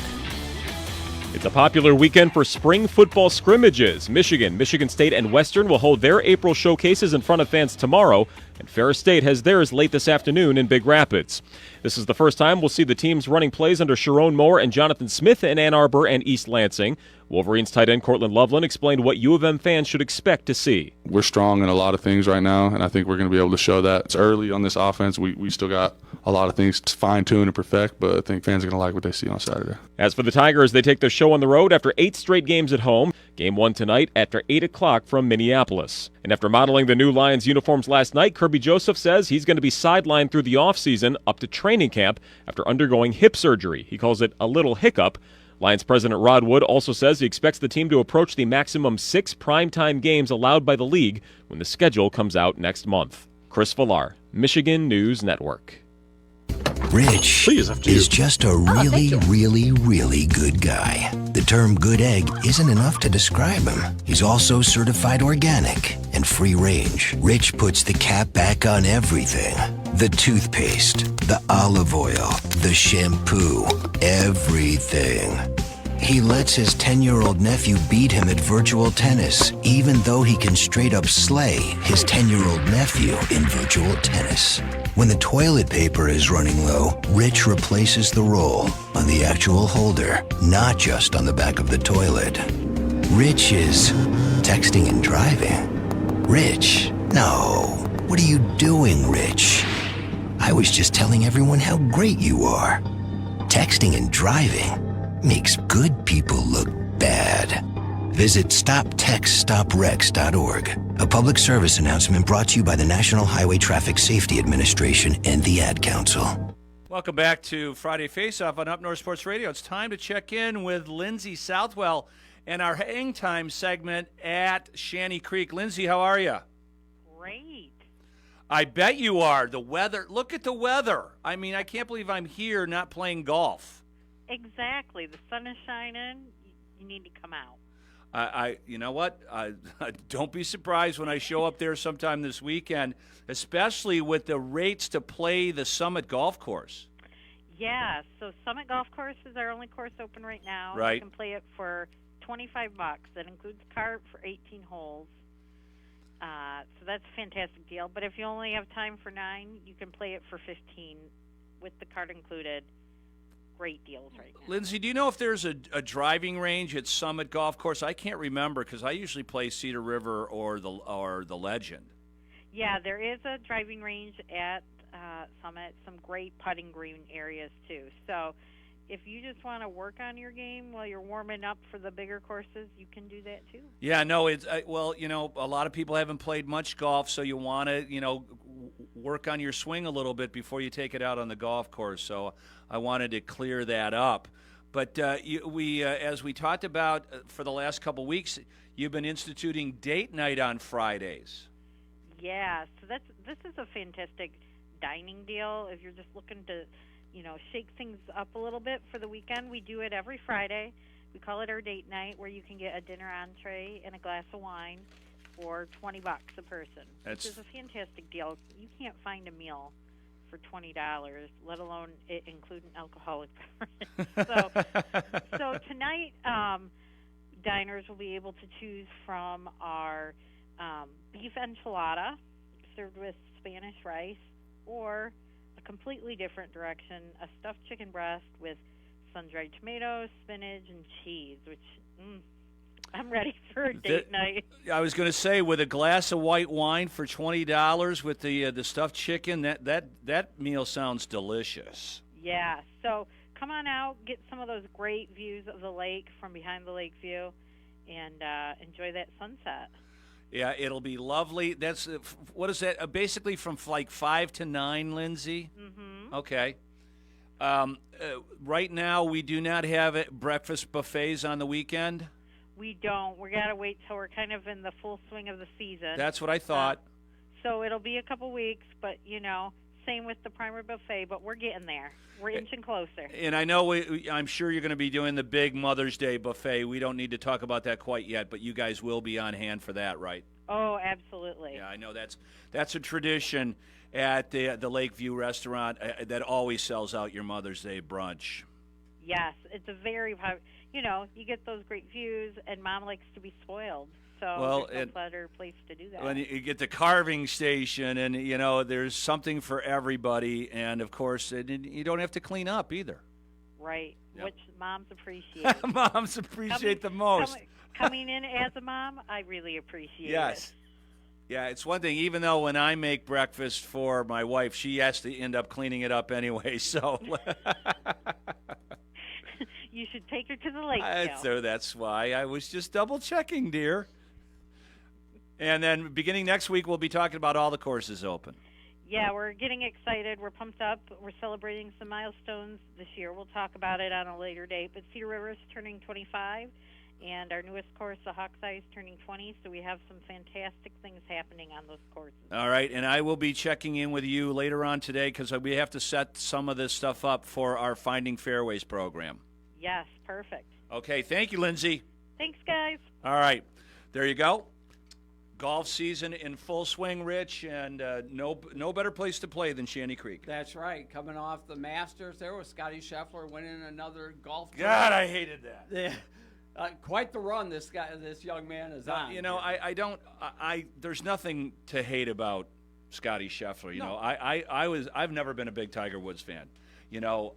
It's a popular weekend for spring football scrimmages. Michigan State, and Western will hold their April showcases in front of fans tomorrow, and Ferris State has theirs late this afternoon in Big Rapids. This is the first time we'll see the teams running plays under Sharon Moore and Jonathan Smith in Ann Arbor and East Lansing. Wolverines tight end Cortland Loveland explained what U of M fans should expect to see. We're strong in a lot of things right now, and I think we're going to be able to show that. It's early on this offense. We still got a lot of things to fine-tune and perfect, but I think fans are going to like what they see on Saturday. As for the Tigers, they take their show on the road after 8 straight games at home. Game 1 tonight after 8 o'clock from Minneapolis. And after modeling the new Lions uniforms last night, Kirby Joseph says he's going to be sidelined through the offseason up to training camp after undergoing hip surgery. He calls it a little hiccup. Lions president Rod Wood also says he expects the team to approach the maximum 6 primetime games allowed by the league when the schedule comes out next month. Chris Villar, Michigan News Network. Rich is just a really good guy. The term good egg isn't enough to describe him. He's also certified organic and free range. Rich puts the cap back on everything. The toothpaste, the olive oil, the shampoo, everything. He lets his 10-year-old nephew beat him at virtual tennis, even though he can straight up slay his 10-year-old nephew in virtual tennis. When the toilet paper is running low, Rich replaces the roll on the actual holder, not just on the back of the toilet. Rich is texting and driving. Rich? No. What are you doing, Rich? I was just telling everyone how great you are. Texting and driving makes good people look bad. Visit StopTextStopWrecks.org. A public service announcement brought to you by the National Highway Traffic Safety Administration and the Ad Council. Welcome back to Friday Faceoff on Up North Sports Radio. It's time to check in with Lindsay Southwell and our Hang Time segment at Shanty Creek. Lindsay, how are you? Great. I bet you are. The weather. Look at the weather. I mean, I can't believe I'm here not playing golf. Exactly. The sun is shining. You need to come out. You know what? Don't be surprised when I show up there sometime this weekend, especially with the rates to play the Summit Golf Course. Yeah. So Summit Golf Course is our only course open right now. Right. You can play it for $25. That includes cart for 18 holes. So that's a fantastic deal. But if you only have time for 9, you can play it for 15 with the cart included. Great deals right now. Lindsay, do you know if there's a driving range at Summit Golf Course? I can't remember because I usually play Cedar River or the Legend. Yeah, there is a driving range at Summit. Some great putting green areas too. So if you just want to work on your game while you're warming up for the bigger courses, you can do that too. Yeah, no, it's well, you know, a lot of people haven't played much golf, so you want to, you know, work on your swing a little bit before you take it out on the golf course. So I wanted to clear that up. But as we talked about for the last couple weeks, you've been instituting date night on Fridays. Yeah, so this is a fantastic dining deal. If you're just looking to, you know, shake things up a little bit for the weekend, we do it every Friday. We call it our date night, where you can get a dinner entree and a glass of wine for $20 a person. Which is a fantastic deal. You can't find a meal for $20, let alone it include an alcoholic beverage. So tonight, diners will be able to choose from our beef enchilada served with Spanish rice, or a completely different direction, a stuffed chicken breast with sun-dried tomatoes, spinach, and cheese, which I'm ready for a date night. I was going to say, with a glass of white wine for $20 with the stuffed chicken, that meal sounds delicious. Yeah, so come on out, get some of those great views of the lake from behind the lake view, and enjoy that sunset. Yeah, it'll be lovely. That's what is that? Basically from like 5 to 9, Lindsay. Mm-hmm. Okay. Right now, we do not have breakfast buffets on the weekend. We don't. We gotta wait till we're kind of in the full swing of the season. That's what I thought. So it'll be a couple weeks, but you know, same with the primer buffet. But we're getting there. We're inching closer. And I know I'm sure you're going to be doing the big Mother's Day buffet. We don't need to talk about that quite yet, but you guys will be on hand for that, right? Oh, absolutely. Yeah, I know that's a tradition at the Lakeview restaurant that always sells out your Mother's Day brunch. Yes, it's a very, you know, you get those great views, and Mom likes to be spoiled. So there's no better place to do that. When you get the carving station, and, you know, there's something for everybody, and, of course, you don't have to clean up either. Right, yep. Which moms appreciate. Moms appreciate the most. Coming in as a mom, I really appreciate it. Yes. Yeah, it's one thing, even though when I make breakfast for my wife, she has to end up cleaning it up anyway, so. You should take her to the lake. So that's why I was just double-checking, dear. And then beginning next week, we'll be talking about all the courses open. Yeah, we're getting excited. We're pumped up. We're celebrating some milestones this year. We'll talk about it on a later date. But Cedar River is turning 25, and our newest course, the Hawkeye, is turning 20. So we have some fantastic things happening on those courses. All right, and I will be checking in with you later on today because we have to set some of this stuff up for our Finding Fairways program. Yes, perfect. Okay, thank you, Lindsay. Thanks, guys. All right, there you go. Golf season in full swing, Rich, and no better place to play than Shanty Creek. That's right. Coming off the Masters, there was Scotty Scheffler winning another golf. God, I hated that. Yeah, quite the run this young man is on. You know, there's nothing to hate about Scotty Scheffler. You know, I've never been a big Tiger Woods fan. You know,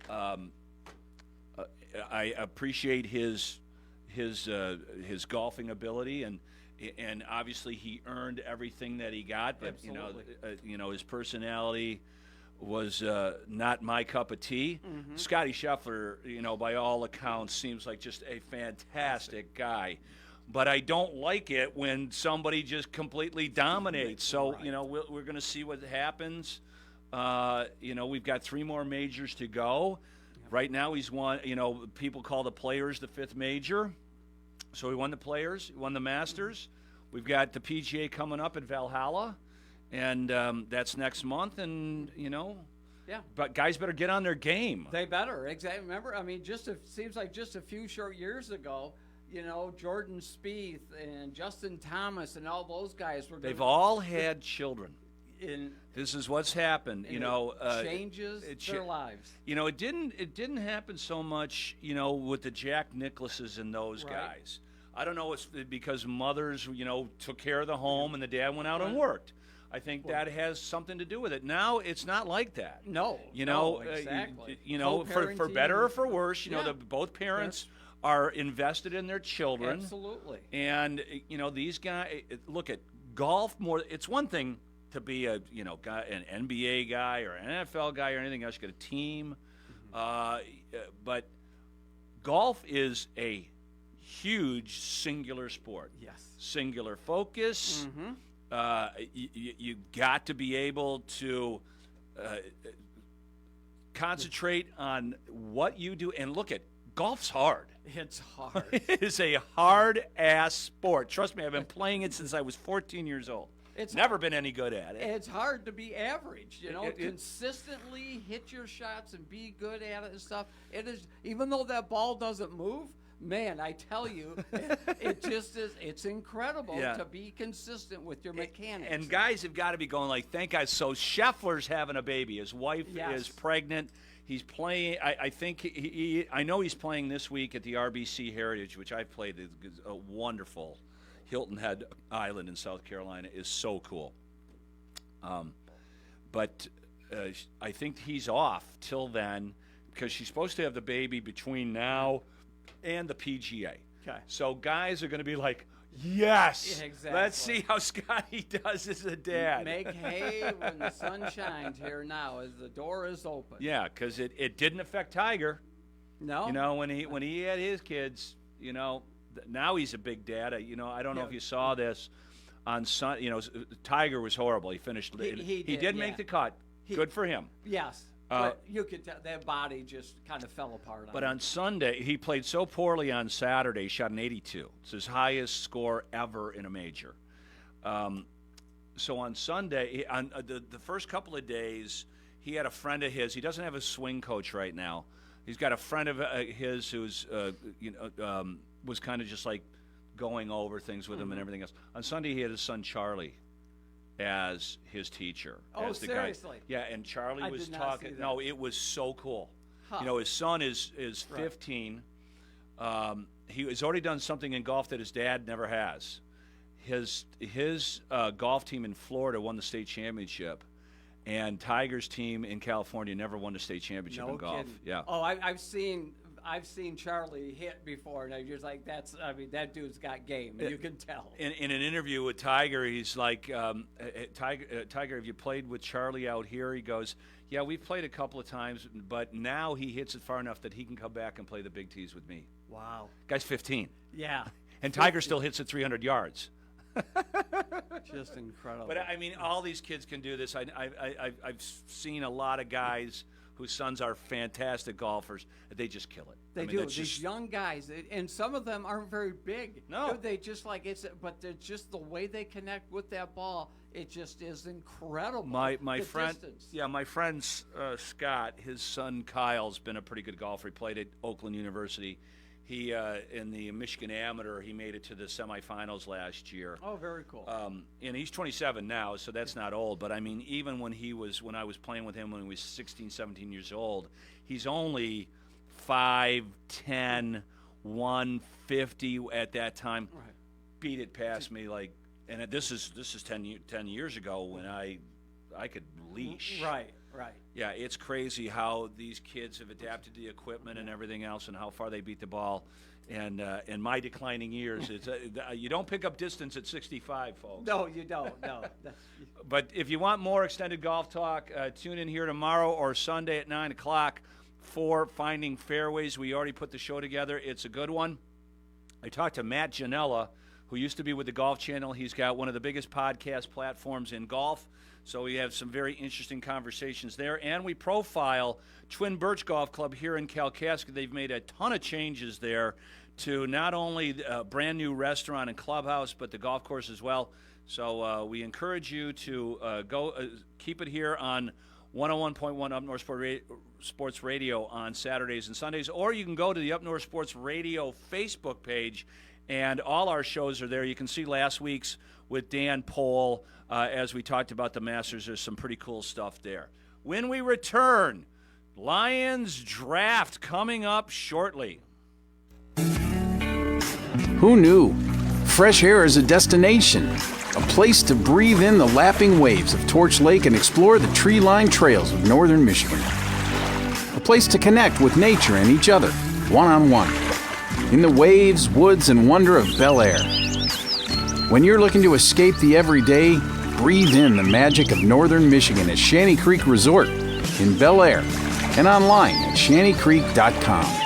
I appreciate his golfing ability, and obviously he earned everything that he got. But you know, his personality was not my cup of tea. Mm-hmm. Scotty Scheffler, you know, by all accounts, seems like just a fantastic guy. But I don't like it when somebody just completely dominates. So, right. You know, we're going to see what happens. You know, we've got 3 more majors to go. Right now he's won, you know, people call the Players the 5th major. So he won the Players, he won the Masters. We've got the PGA coming up at Valhalla. and that's next month, and Yeah. But guys better get on their game. They better. Exactly. Remember, I mean, seems like just a few short years ago, Jordan Spieth and Justin Thomas and all those guys were. They've all had children. In This is what's happened. it changes their lives. It didn't happen so much. With the Jack Nicklaus's and those guys. I don't know. It's because mothers, took care of the home and the dad went out and worked. I think that has something to do with it. Now it's not like that. No. Exactly. For better or for worse, both parents are invested in their children. Absolutely. And these guys look at golf more. It's one thing to be an NBA guy or an NFL guy or anything else. You get a team, but golf is a huge singular sport. Yes. Singular focus. Mm-hmm. You got to be able to concentrate on what you do. And look at golf's hard. It's hard. It is a hard-ass sport. Trust me, I've been playing it since I was 14 years old. It's never been any good at it. It's hard to be average, consistently hit your shots and be good at it and stuff. It is, even though that ball doesn't move, man, I tell you, it just is. It's incredible to be consistent with your mechanics. And guys have got to be going like, thank God. So Scheffler's having a baby. His wife is pregnant. He's playing. I think I know he's playing this week at the RBC Heritage, which I've played. It's a wonderful Hilton Head Island in South Carolina is so cool. But I think he's off till then because she's supposed to have the baby between now and the PGA. Okay. So guys are going to be like, yes, exactly. Let's see how Scotty does as a dad. Make hay when the sun shines here now as the door is open. Yeah, because it didn't affect Tiger. No. When he had his kids, now he's a big dad. I don't know if you saw this on Sunday. Tiger was horrible. He finished. He did make the cut. Good for him. Yes. But you could tell that body just kind of fell apart. But on Sunday, he played so poorly on Saturday, he shot an 82. It's his highest score ever in a major. So on Sunday, on the first couple of days, he had a friend of his. He doesn't have a swing coach right now. He's got a friend of his who's, was kind of just like going over things with him and everything else. On Sunday, he had his son Charlie as his teacher. Oh, as the seriously? Guy. Yeah, and Charlie was talking. No, it was so cool. Huh. His son is 15. He has already done something in golf that his dad never has. His golf team in Florida won the state championship, and Tiger's team in California never won the state championship in golf. Kidding. Yeah. Oh, I've seen Charlie hit before, and I'm just like, that dude's got game. You can tell. In an interview with Tiger, he's like, Tiger, have you played with Charlie out here? He goes, yeah, we've played a couple of times, but now he hits it far enough that he can come back and play the big tees with me. Wow. Guy's 15. Yeah. And Tiger still hits it 300 yards. Just incredible. But, I mean, all these kids can do this. I've seen a lot of guys whose sons are fantastic golfers. They just kill it. They do. These young guys, and some of them aren't very big. No. They just but they're just the way they connect with that ball. It just is incredible. My friend, distance. my friend Scott, his son Kyle's been a pretty good golfer. He played at Oakland University. He in the Michigan Amateur, he made it to the semifinals last year. Oh, very cool. And he's 27 now, so that's not old. But I mean, even when I was playing with him when he was 16, 17 years old, he's only 5'10", 150 at that time. Right. Beat it past me like, and this is 10 years ago when I could leash. Right. Yeah, it's crazy how these kids have adapted to the equipment and everything else, and how far they beat the ball. And in my declining years, it's you don't pick up distance at 65, folks. No, you don't. No. But if you want more extended golf talk, tune in here tomorrow or Sunday at 9 o'clock for Finding Fairways. We already put the show together. It's a good one. I talked to Matt Janella, who used to be with the Golf Channel. He's got one of the biggest podcast platforms in golf. So we have some very interesting conversations there. And we profile Twin Birch Golf Club here in Kalkaska. They've made a ton of changes there to not only a brand new restaurant and clubhouse, but the golf course as well. So we encourage you to go keep it here on 101.1 Up North Sports Radio on Saturdays and Sundays. Or you can go to the Up North Sports Radio Facebook page, and all our shows are there. You can see last week's with Dan Pohl as we talked about the Masters. There's some pretty cool stuff there. When we return, Lions draft coming up shortly. Who knew? Fresh air is a destination, a place to breathe in the lapping waves of Torch Lake and explore the tree-lined trails of northern Michigan. A place to connect with nature and each other, one-on-one, in the waves, woods, and wonder of Bel Air. When you're looking to escape the everyday, breathe in the magic of northern Michigan at Shanty Creek Resort in Bel Air and online at shantycreek.com.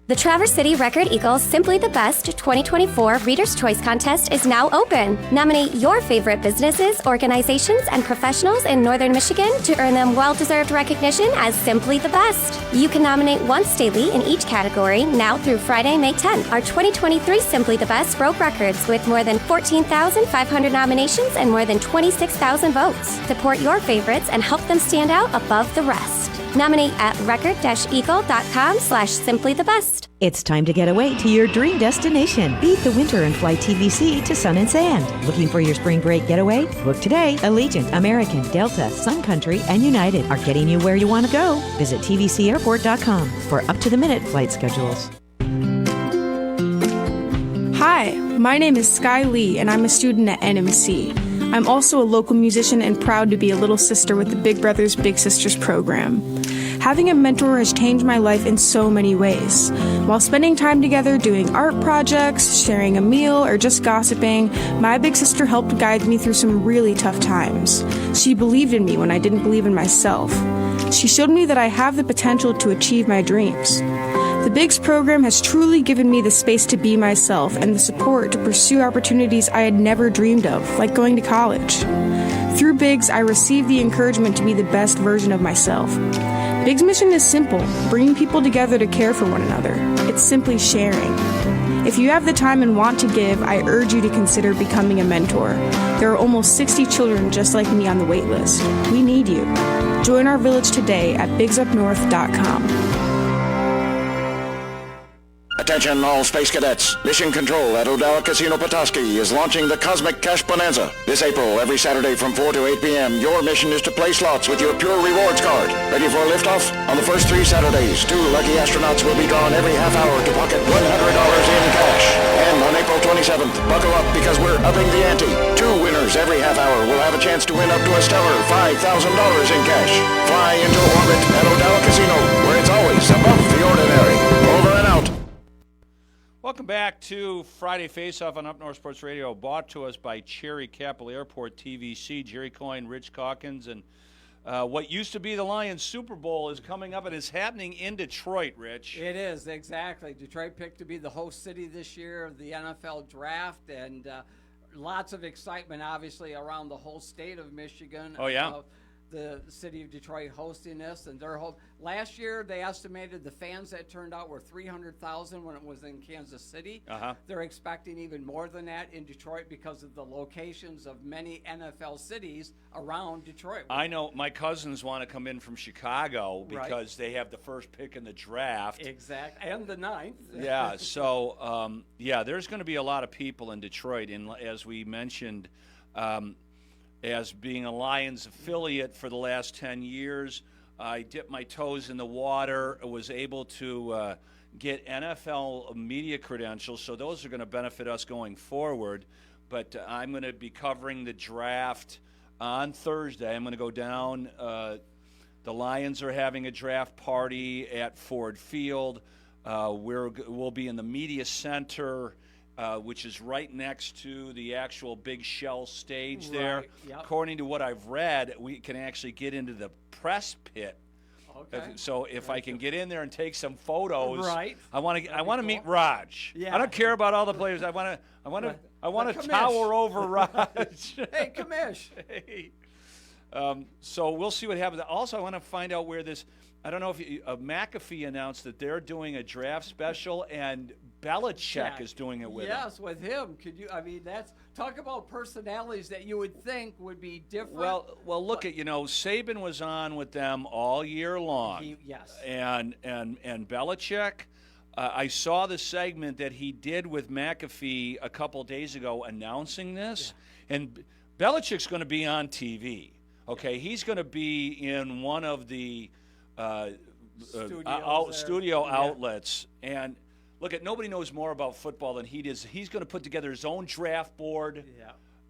The Traverse City Record Eagles Simply the Best 2024 Reader's Choice Contest is now open. Nominate your favorite businesses, organizations, and professionals in Northern Michigan to earn them well-deserved recognition as Simply the Best. You can nominate once daily in each category now through Friday, May 10th. Our 2023 Simply the Best broke records with more than 14,500 nominations and more than 26,000 votes. Support your favorites and help them stand out above the rest. Nominate at record-eagle.com/simplythebest. It's time to get away to your dream destination. Beat the winter and fly TVC to Sun and Sand. Looking for your spring break getaway? Book today. Allegiant, American, Delta, Sun Country, and United are getting you where you want to go. Visit tvcairport.com for up-to-the-minute flight schedules. Hi, my name is Sky Lee, and I'm a student at NMC. I'm also a local musician and proud to be a little sister with the Big Brothers Big Sisters program. Having a mentor has changed my life in so many ways. While spending time together doing art projects, sharing a meal, or just gossiping, my big sister helped guide me through some really tough times. She believed in me when I didn't believe in myself. She showed me that I have the potential to achieve my dreams. The Bigs program has truly given me the space to be myself and the support to pursue opportunities I had never dreamed of, like going to college. Through Bigs, I received the encouragement to be the best version of myself. Bigs' mission is simple, bringing people together to care for one another. It's simply sharing. If you have the time and want to give, I urge you to consider becoming a mentor. There are almost 60 children just like me on the wait list. We need you. Join our village today at bigsupnorth.com. Attention all space cadets. Mission Control at O'Dowd Casino Petoskey is launching the Cosmic Cash Bonanza. This April, every Saturday from 4 to 8 p.m., your mission is to play slots with your Pure Rewards card. Ready for a liftoff? On the first 3 Saturdays, 2 lucky astronauts will be drawn every half hour to pocket $100 in cash. And on April 27th, buckle up because we're upping the ante. 2 winners every half hour will have a chance to win up to a stellar $5,000 in cash. Fly into orbit at O'Dowd Casino, where it's always above the ordinary. Over and out. Welcome back to Friday Faceoff on Up North Sports Radio, brought to us by Cherry Capital Airport TVC. Jerry Coyne, Rich Calkins, and what used to be the Lions Super Bowl is coming up, and it's happening in Detroit, Rich. It is, exactly. Detroit picked to be the host city this year of the NFL Draft, and lots of excitement, obviously, around the whole state of Michigan. Oh, yeah? The city of Detroit hosting this, and last year they estimated the fans that turned out were 300,000 when it was in Kansas City. They're expecting even more than that in Detroit because of the locations of many NFL cities around Detroit. I know my cousins want to come in from Chicago because they have the first pick in the draft. Exactly, and the 9th. Yeah, so there's going to be a lot of people in Detroit, and as we mentioned, as being a Lions affiliate for the last 10 years, I dipped my toes in the water, was able to get NFL media credentials, so those are going to benefit us going forward. But I'm going to be covering the draft on Thursday. I'm going to go down. The Lions are having a draft party at Ford Field. We'll be in the media center, which is right next to the actual big shell stage there. Yep. According to what I've read, we can actually get into the press pit Okay. So if I can get in there and take some photos, right? I want to meet Raj. Yeah. I don't care about all the players. I want to tower over Raj. Hey, Commish. Hey. So we'll see what happens. Also, I want to find out where this. I don't know if McAfee announced that they're doing a draft special, and Belichick is doing it with him. Yes, with him. Could you? I mean, that's talk about personalities that you would think would be different. Well, look at Saban was on with them all year long. Yes. And Belichick. I saw the segment that he did with McAfee a couple days ago announcing this, and Belichick's going to be on TV. Okay, he's going to be in one of the studio outlets, and look at nobody knows more about football than he does. He's going to put together his own draft board,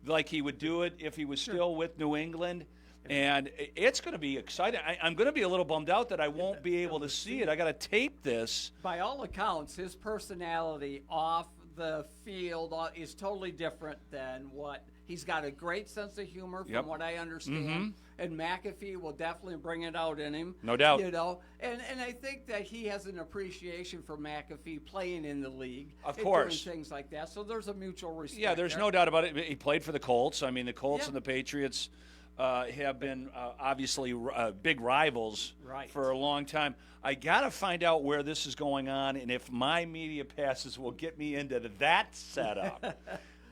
like he would do it if he was still with New England, and it's going to be exciting. I'm going to be a little bummed out that I won't be able to see it. I got to tape this. By all accounts, his personality off the field is totally different than what. He's got a great sense of humor, from what I understand, and McAfee will definitely bring it out in him. No doubt. And I think that he has an appreciation for McAfee playing in the league, of course, doing things like that. So there's a mutual respect. Yeah, there's no doubt about it. He played for the Colts. I mean, the Colts and the Patriots have been obviously big rivals for a long time. I got to find out where this is going on, and if my media passes will get me into that setup.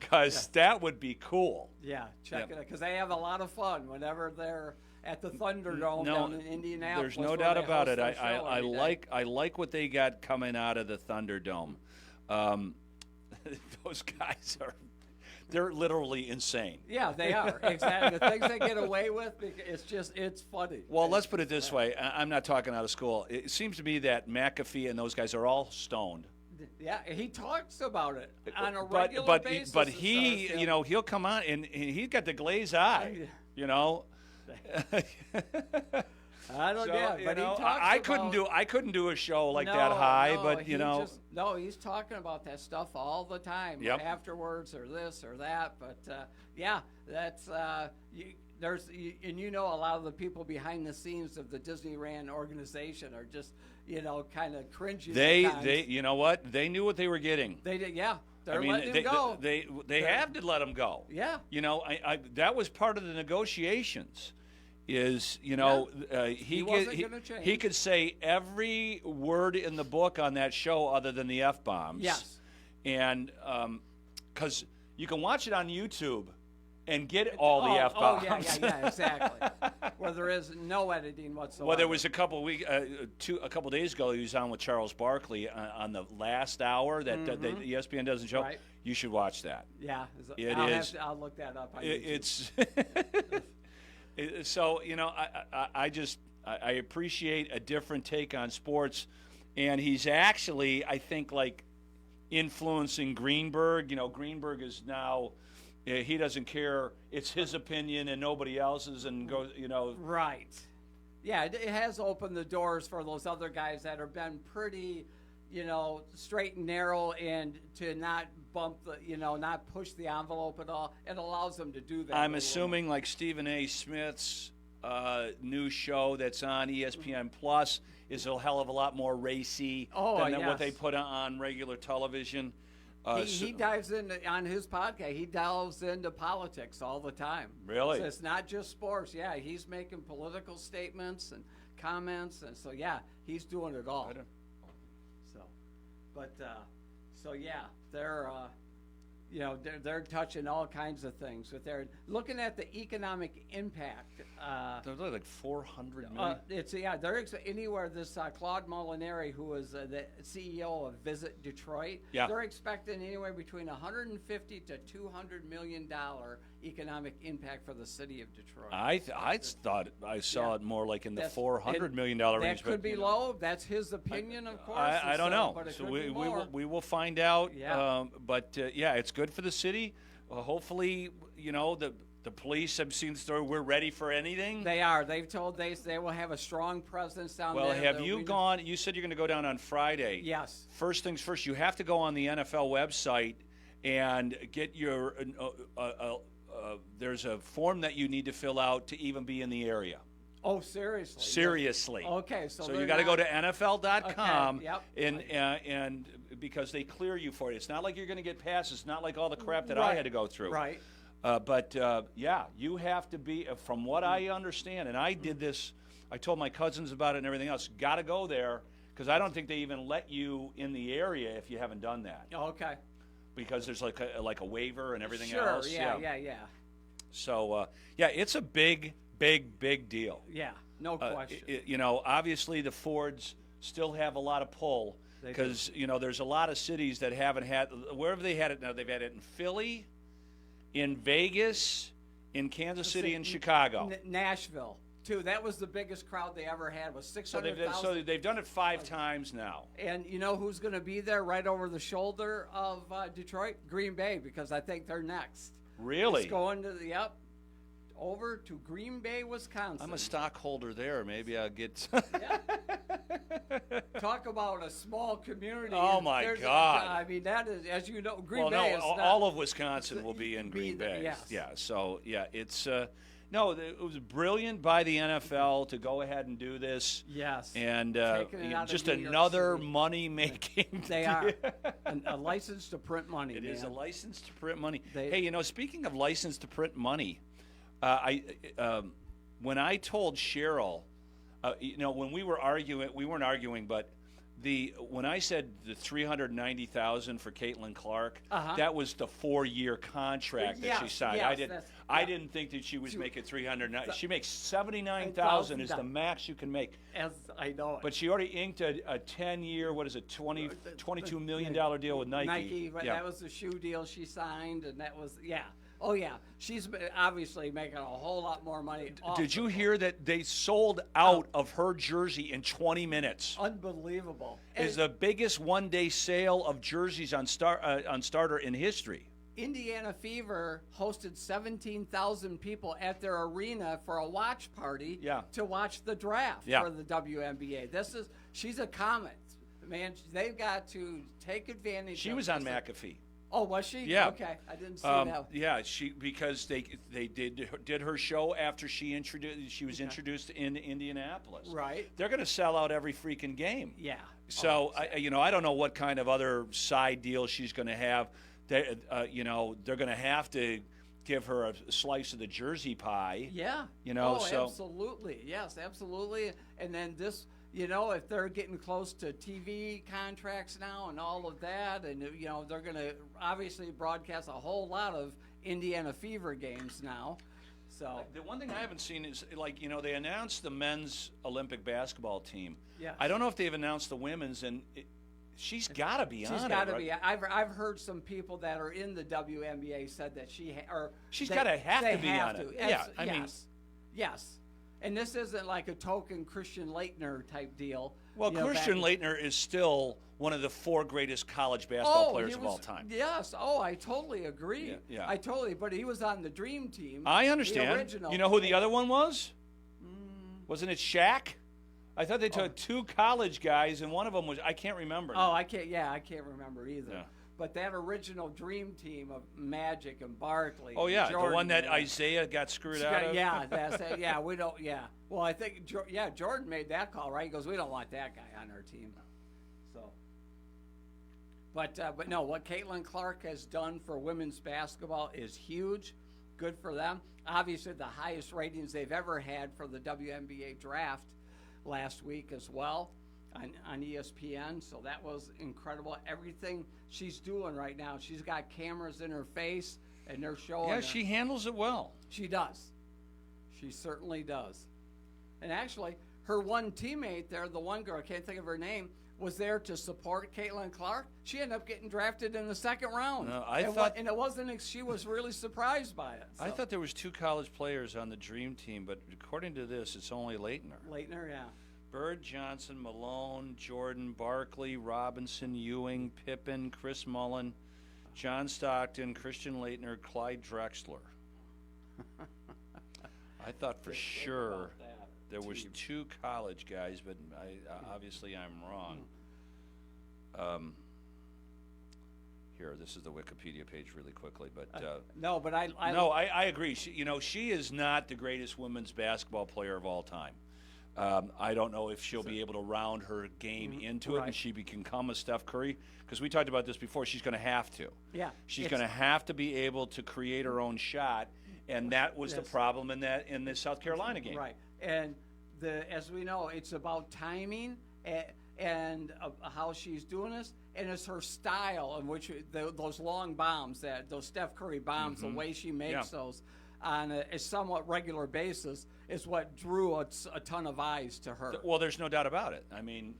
Because that would be cool. Yeah, check it out. Because they have a lot of fun whenever they're at the Thunderdome down in Indianapolis. There's no doubt about it. I like what they got coming out of the Thunderdome. Those guys they're literally insane. Yeah, they are. Exactly. The things they get away with, it's funny. Well, let's put it this way. I'm not talking out of school. It seems to me that McAfee and those guys are all stoned. Yeah, he talks about it on a regular basis. But he, he'll come on and he's got the glazed eye, I don't know, but he talks I couldn't do a show like that high, but he's talking about that stuff all the time afterwards, or this or that. But that's a lot of the people behind the scenes of the Disneyland organization are just kind of cringing. They you know what, they knew what they were getting. They did, yeah. They're letting him go. They have to let him go. Yeah. That was part of the negotiations. Is he could say every word in the book on that show other than the F-bombs. Yes. And because you can watch it on YouTube and get all the F-bombs. Yeah, exactly. Where there is no editing whatsoever. Well, there was a couple days ago he was on with Charles Barkley on the last hour that ESPN doesn't show. Right. You should watch that. Yeah. I'll look that up on YouTube. It's so, I appreciate a different take on sports, and he's actually, I think, like influencing Greenberg. Greenberg is now, he doesn't care. It's his opinion and nobody else's, and goes, Right. Yeah, it has opened the doors for those other guys that have been pretty, straight and narrow, and to not bump not push the envelope at all. It allows them to do that. I'm assuming like Stephen A. Smith's new show that's on ESPN Plus is a hell of a lot more racy than what they put on regular television. He dives into, on his podcast, he delves into politics all the time. Really? So it's not just sports. Yeah, he's making political statements and comments, and so he's doing it all. They're touching all kinds of things. But they're looking at the economic impact. They're like $400 million. They're anywhere. This Claude Molinari, who is the CEO of Visit Detroit, they're expecting anywhere between $150 to $200 million economic impact for the city of Detroit. I thought I saw it more like in the $400 million range. That could be low. That's his opinion, of course. I don't know. But so we will find out. Yeah. It's good for the city. Hopefully, the police have seen the story. We're ready for anything. They are. They've told they will have a strong presence down there. Well, have you gone? You said you're going to go down on Friday. Yes. First things first, you have to go on the NFL website and get your. There's a form that you need to fill out to even be in the area. Oh, seriously? Seriously. Okay, so you got to go to NFL.com Okay, yep. and because they clear you for it. It's not like you're going to get passes. It's not like all the crap that I Right. had to go through. Right. But you have to be, from what I understand, and I did this, I told my cousins about it and everything else, got to go there, because I don't think they even let you in the area if you haven't done that. Okay. Because there's like a waiver and everything Sure, else. yeah. So, it's a big deal. Yeah, no question. Obviously the Fords still have a lot of pull, because, there's a lot of cities that haven't had, wherever they had it now, they've had it in Philly, in Vegas, in Kansas City, and Chicago. Nashville, too. That was the biggest crowd they ever had, was 600,000. So they've done it 5 times now. And you know who's going to be there right over the shoulder of Detroit? Green Bay, because I think they're next. Really? It's going to over to Green Bay, Wisconsin. I'm a stockholder there. Maybe I'll get. Talk about a small community. Oh my God! I mean, that is, as you know, Green Bay. Well, is all of Wisconsin will be in Green Bay. Yes. Yeah. So it's no, it was brilliant by the NFL to go ahead and do this. Yes. And just New York another City. Money-making. They are a license to print money. It man. is a license to print money. Hey, speaking of license to print money. When I told Cheryl, when we weren't arguing, but when I said the $390,000 for Caitlin Clark, that was the 4-year contract that she signed. I didn't think that she was making $390,000. She makes $79,000 is the max you can make. As I know. But she already inked a 10-year, $22 million deal with Nike. Nike, but that was the shoe deal she signed, and that was Oh, yeah. She's obviously making a whole lot more money. Did you hear that they sold out of her jersey in 20 minutes? Unbelievable. It's the biggest one-day sale of jerseys on Starter in history. Indiana Fever hosted 17,000 people at their arena for a watch party to watch the draft for the WNBA. She's a comet. Man, they've got to take advantage She of was on McAfee. Oh, was she? Yeah. Okay, I didn't see that. Yeah, because they did her show after she was introduced in Indianapolis. Right. They're going to sell out every freaking game. Yeah. So I don't know what kind of other side deal she's going to have. They're going to have to give her a slice of the jersey pie. Yeah. Absolutely. Yes, absolutely. And then this. If they're getting close to TV contracts now and all of that, and, they're going to obviously broadcast a whole lot of Indiana Fever games now. So the one thing I haven't seen is, they announced the men's Olympic basketball team. Yeah. I don't know if they've announced the women's, and she's got to be on it. She's got to right? be. I've heard some people that are in the WNBA said that she's got to have to be on it. Yeah, I mean, yes. And this isn't like a token Christian Laettner type deal. Well, Christian Laettner is still one of the 4 greatest college basketball players of all time. Yes. Oh, I totally agree. Yeah. But he was on the Dream Team. I understand. The original. You know who the other one was? Wasn't it Shaq? I thought they took 2 college guys, and one of them was, I can't remember. Oh, I can't remember either. Yeah. But that original Dream Team of Magic and Barkley. Oh, yeah, Jordan, the one that Isaiah got screwed out of. Yeah, that's it. Yeah, we don't, Well, I think, Jordan made that call, right? He goes, we don't want that guy on our team. So, but no, what Caitlin Clark has done for women's basketball is huge. Good for them. Obviously, the highest ratings they've ever had for the WNBA draft last week as well. On ESPN, so that was incredible. Everything she's doing right now, she's got cameras in her face, and they're showing. Yeah, she handles it well. She does. She certainly does. And actually, her one teammate there, the one girl, I can't think of her name, was there to support Caitlin Clark. She ended up getting drafted in the 2nd round. No, and it wasn't. She was really surprised by it. So. I thought there was 2 college players on the Dream Team, but according to this, it's only Laettner. Laettner, yeah. Bird, Johnson, Malone, Jordan, Barkley, Robinson, Ewing, Pippen, Chris Mullen, John Stockton, Christian Laettner, Clyde Drexler. I thought for sure there was 2 college guys, but obviously I'm wrong. Here, this is the Wikipedia page really quickly, but I agree. She is not the greatest women's basketball player of all time. I don't know if she'll be able to round her game into it and she can become a Steph Curry, because we talked about this before. She's going to have to. Yeah. She's going to have to be able to create her own shot, and that was the problem in the South Carolina game. Right. And as we know, it's about timing and how she's doing this, and it's her style in which those long bombs, those Steph Curry bombs, the way she makes those on a somewhat regular basis is what drew a ton of eyes to her. Well, there's no doubt about it. I mean,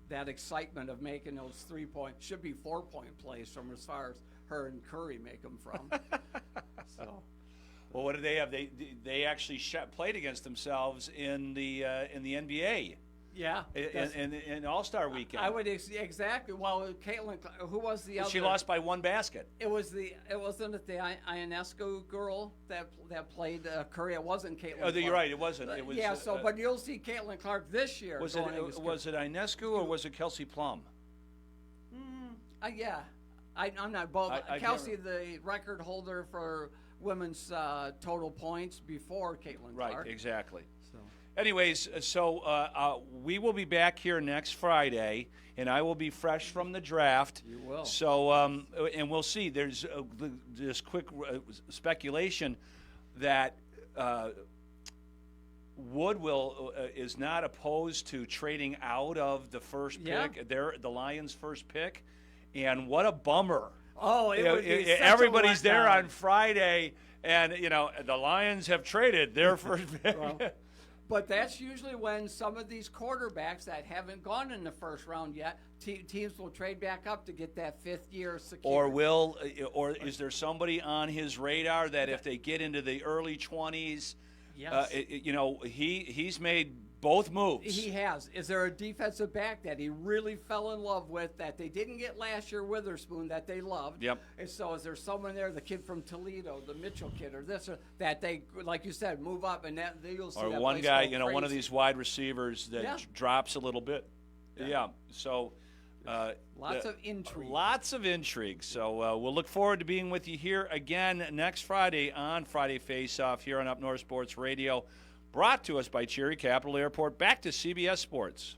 that excitement of making those 3-point, should be 4-point plays from as far as her and Curry make them from. So. Well, what did they have? They actually played against themselves in the NBA. Yeah, in All-Star Weekend. I would exactly. Well, Caitlin, who was the other? She lost by one basket. Wasn't it the Ionescu girl that played Curry? It wasn't Caitlin. Oh, you're right. It wasn't. It was. Yeah. But you'll see Caitlin Clark this year. Was it Ionescu or was it Kelsey Plum? Yeah, I'm not both. Kelsey, the record holder for women's total points before Caitlin Clark. Right. Exactly. Anyways, so we will be back here next Friday, and I will be fresh from the draft. You will. So, and we'll see. There's this quick speculation that Wood is not opposed to trading out of the first pick. The Lions' first pick, and what a bummer! Oh, everybody's there on Friday, and the Lions have traded their first pick. Well, but that's usually when some of these quarterbacks that haven't gone in the first round yet, teams will trade back up to get that 5th year secure. Or is there somebody on his radar that if they get into the early 20s, he's made both moves. He has. Is there a defensive back that he really fell in love with that they didn't get last year, Witherspoon, that they loved? Yep. And so is there someone there, the kid from Toledo, the Mitchell kid, or this, or that they, like you said, move up and you'll see or that one place guy, go crazy. one of these wide receivers that drops a little bit. Yeah. So lots of intrigue. Lots of intrigue. So we'll look forward to being with you here again next Friday on Friday Faceoff here on Up North Sports Radio. Brought to us by Cherry Capital Airport. Back to CBS Sports.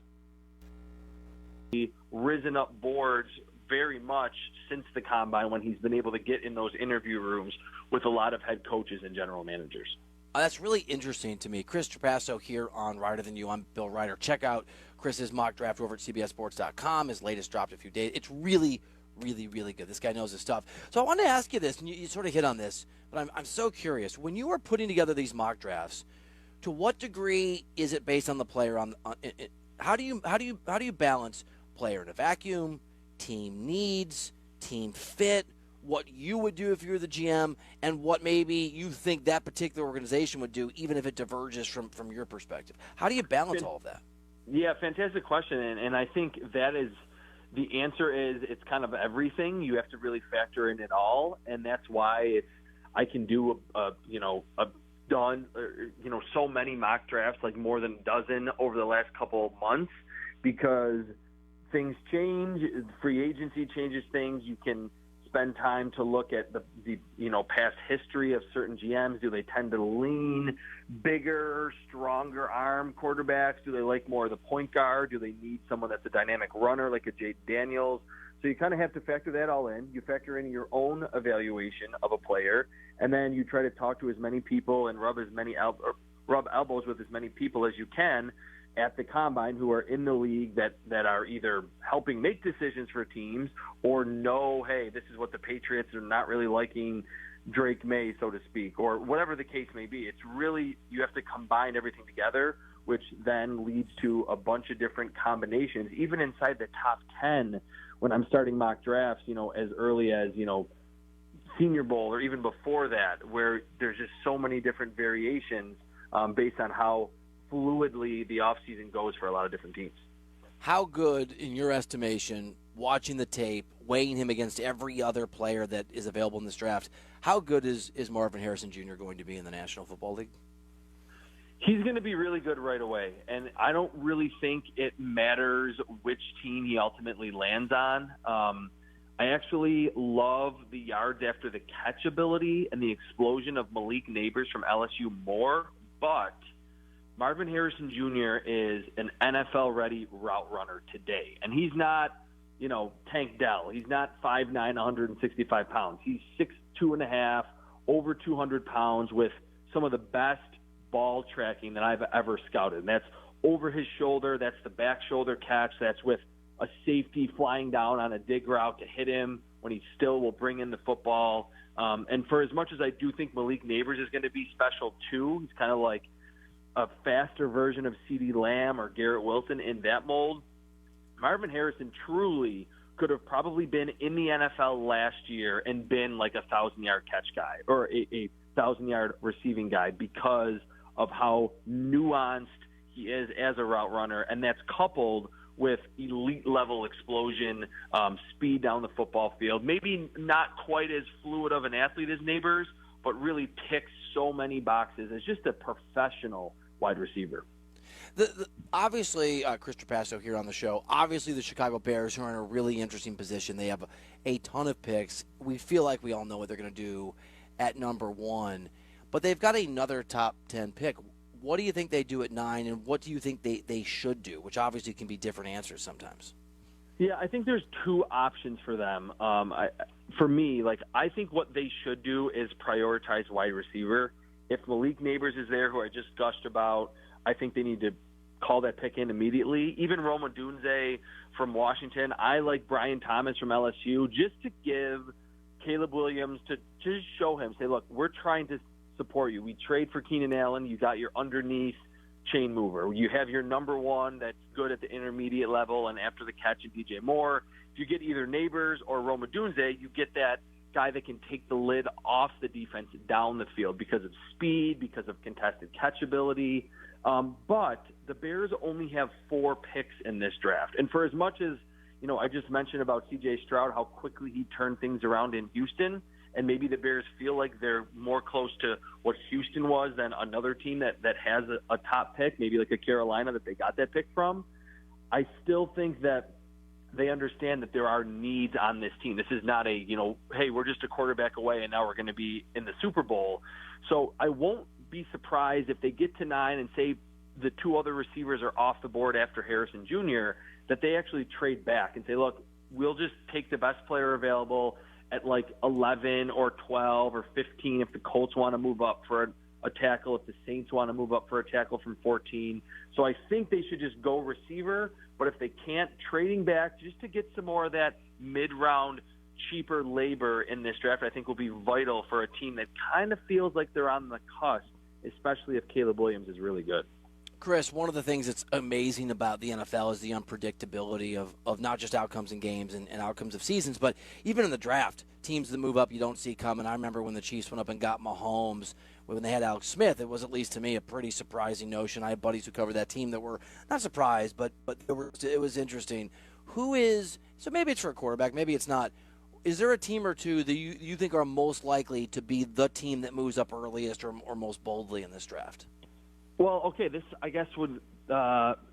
Risen up boards very much since the Combine when he's been able to get in those interview rooms with a lot of head coaches and general managers. That's really interesting to me. Chris Trapasso here on Rider Than You. I'm Bill Ryder. Check out Chris's mock draft over at CBSSports.com. His latest dropped a few days. It's really, really, really good. This guy knows his stuff. So I wanted to ask you this, and you sort of hit on this, but I'm so curious. When you were putting together these mock drafts, to what degree is it based on the player? How do you balance player in a vacuum, team needs, team fit, what you would do if you were the GM, and what maybe you think that particular organization would do, even if it diverges from your perspective? How do you balance all of that? Yeah, fantastic question, and I think that is the answer. Is it's kind of everything. You have to really factor in it all, and that's why I can do done so many mock drafts, like more than a dozen over the last couple of months, because things change, free agency changes things. You can spend time to look at the past history of certain GMs. Do they tend to lean bigger, stronger arm quarterbacks? Do they like more of the point guard? Do they need someone that's a dynamic runner like a Jade Daniels? So you kind of have to factor that all in. You factor in your own evaluation of a player, and then you try to talk to as many people and rub elbows with as many people as you can at the Combine who are in the league that are either helping make decisions for teams or know, hey, this is what the Patriots are not really liking Drake May, so to speak, or whatever the case may be. It's really, you have to combine everything together, which then leads to a bunch of different combinations, even inside the top 10. When I'm starting mock drafts, as early as, Senior Bowl or even before that, where there's just so many different variations based on how fluidly the offseason goes for a lot of different teams. How good, in your estimation, watching the tape, weighing him against every other player that is available in this draft, how good is Marvin Harrison Jr. going to be in the National Football League? He's going to be really good right away, and I don't really think it matters which team he ultimately lands on. I actually love the yards after the catch ability and the explosion of Malik Neighbors from LSU more, but Marvin Harrison Jr. is an NFL-ready route runner today, and he's not, Tank Dell. He's not 5'9", 165 pounds. He's 6'2.5", over 200 pounds with some of the best ball tracking that I've ever scouted. And that's over his shoulder. That's the back shoulder catch. That's with a safety flying down on a dig route to hit him when he still will bring in the football. And for as much as I do think Malik Neighbors is going to be special too, he's kind of like a faster version of CeeDee Lamb or Garrett Wilson in that mold. Marvin Harrison truly could have probably been in the NFL last year and been like a 1,000-yard catch guy or a 1,000-yard receiving guy because of how nuanced he is as a route runner, and that's coupled with elite-level explosion, speed down the football field. Maybe not quite as fluid of an athlete as Neighbors, but really ticks so many boxes as just a professional wide receiver. Obviously, Chris Trapasso here on the show, obviously the Chicago Bears are in a really interesting position. They have a ton of picks. We feel like we all know what they're going to do at number 1, but they've got another top 10 pick. What do you think they do at 9, and what do you think they should do, which obviously can be different answers sometimes? Yeah, I think there's 2 options for them. For me, I think what they should do is prioritize wide receiver. If Malik Neighbors is there, who I just gushed about, I think they need to call that pick in immediately. Even Rome Odunze from Washington. I like Brian Thomas from LSU, just to give Caleb Williams to just show him, say, look, we're trying to support you. We trade for Keenan Allen. You got your underneath chain mover. You have your number 1 that's good at the intermediate level and after the catch in DJ Moore. If you get either Neighbors or Rome Odunze, you get that guy that can take the lid off the defense down the field because of speed, because of contested catchability. But the Bears only have 4 picks in this draft. And for as much as, I just mentioned about C.J. Stroud, how quickly he turned things around in Houston, and maybe the Bears feel like they're more close to what Houston was than another team that has a top pick, maybe like a Carolina that they got that pick from. I still think that they understand that there are needs on this team. This is not a, hey, we're just a quarterback away and now we're going to be in the Super Bowl. So I won't be surprised if they get to 9 and say the 2 other receivers are off the board after Harrison Jr., that they actually trade back and say, look, we'll just take the best player available at 11 or 12 or 15 if the Colts want to move up for a tackle, if the Saints want to move up for a tackle from 14. So I think they should just go receiver, but if they can't, trading back just to get some more of that mid-round cheaper labor in this draft, I think will be vital for a team that kind of feels like they're on the cusp, especially if Caleb Williams is really good. Chris, one of the things that's amazing about the NFL is the unpredictability of not just outcomes in games and outcomes of seasons, but even in the draft, teams that move up you don't see coming. I remember when the Chiefs went up and got Mahomes, when they had Alex Smith, it was, at least to me, a pretty surprising notion. I had buddies who covered that team that were not surprised, but it was interesting. So maybe it's for a quarterback, maybe it's not. Is there a team or two that you think are most likely to be the team that moves up earliest or most boldly in this draft? Well, okay, this, I guess, would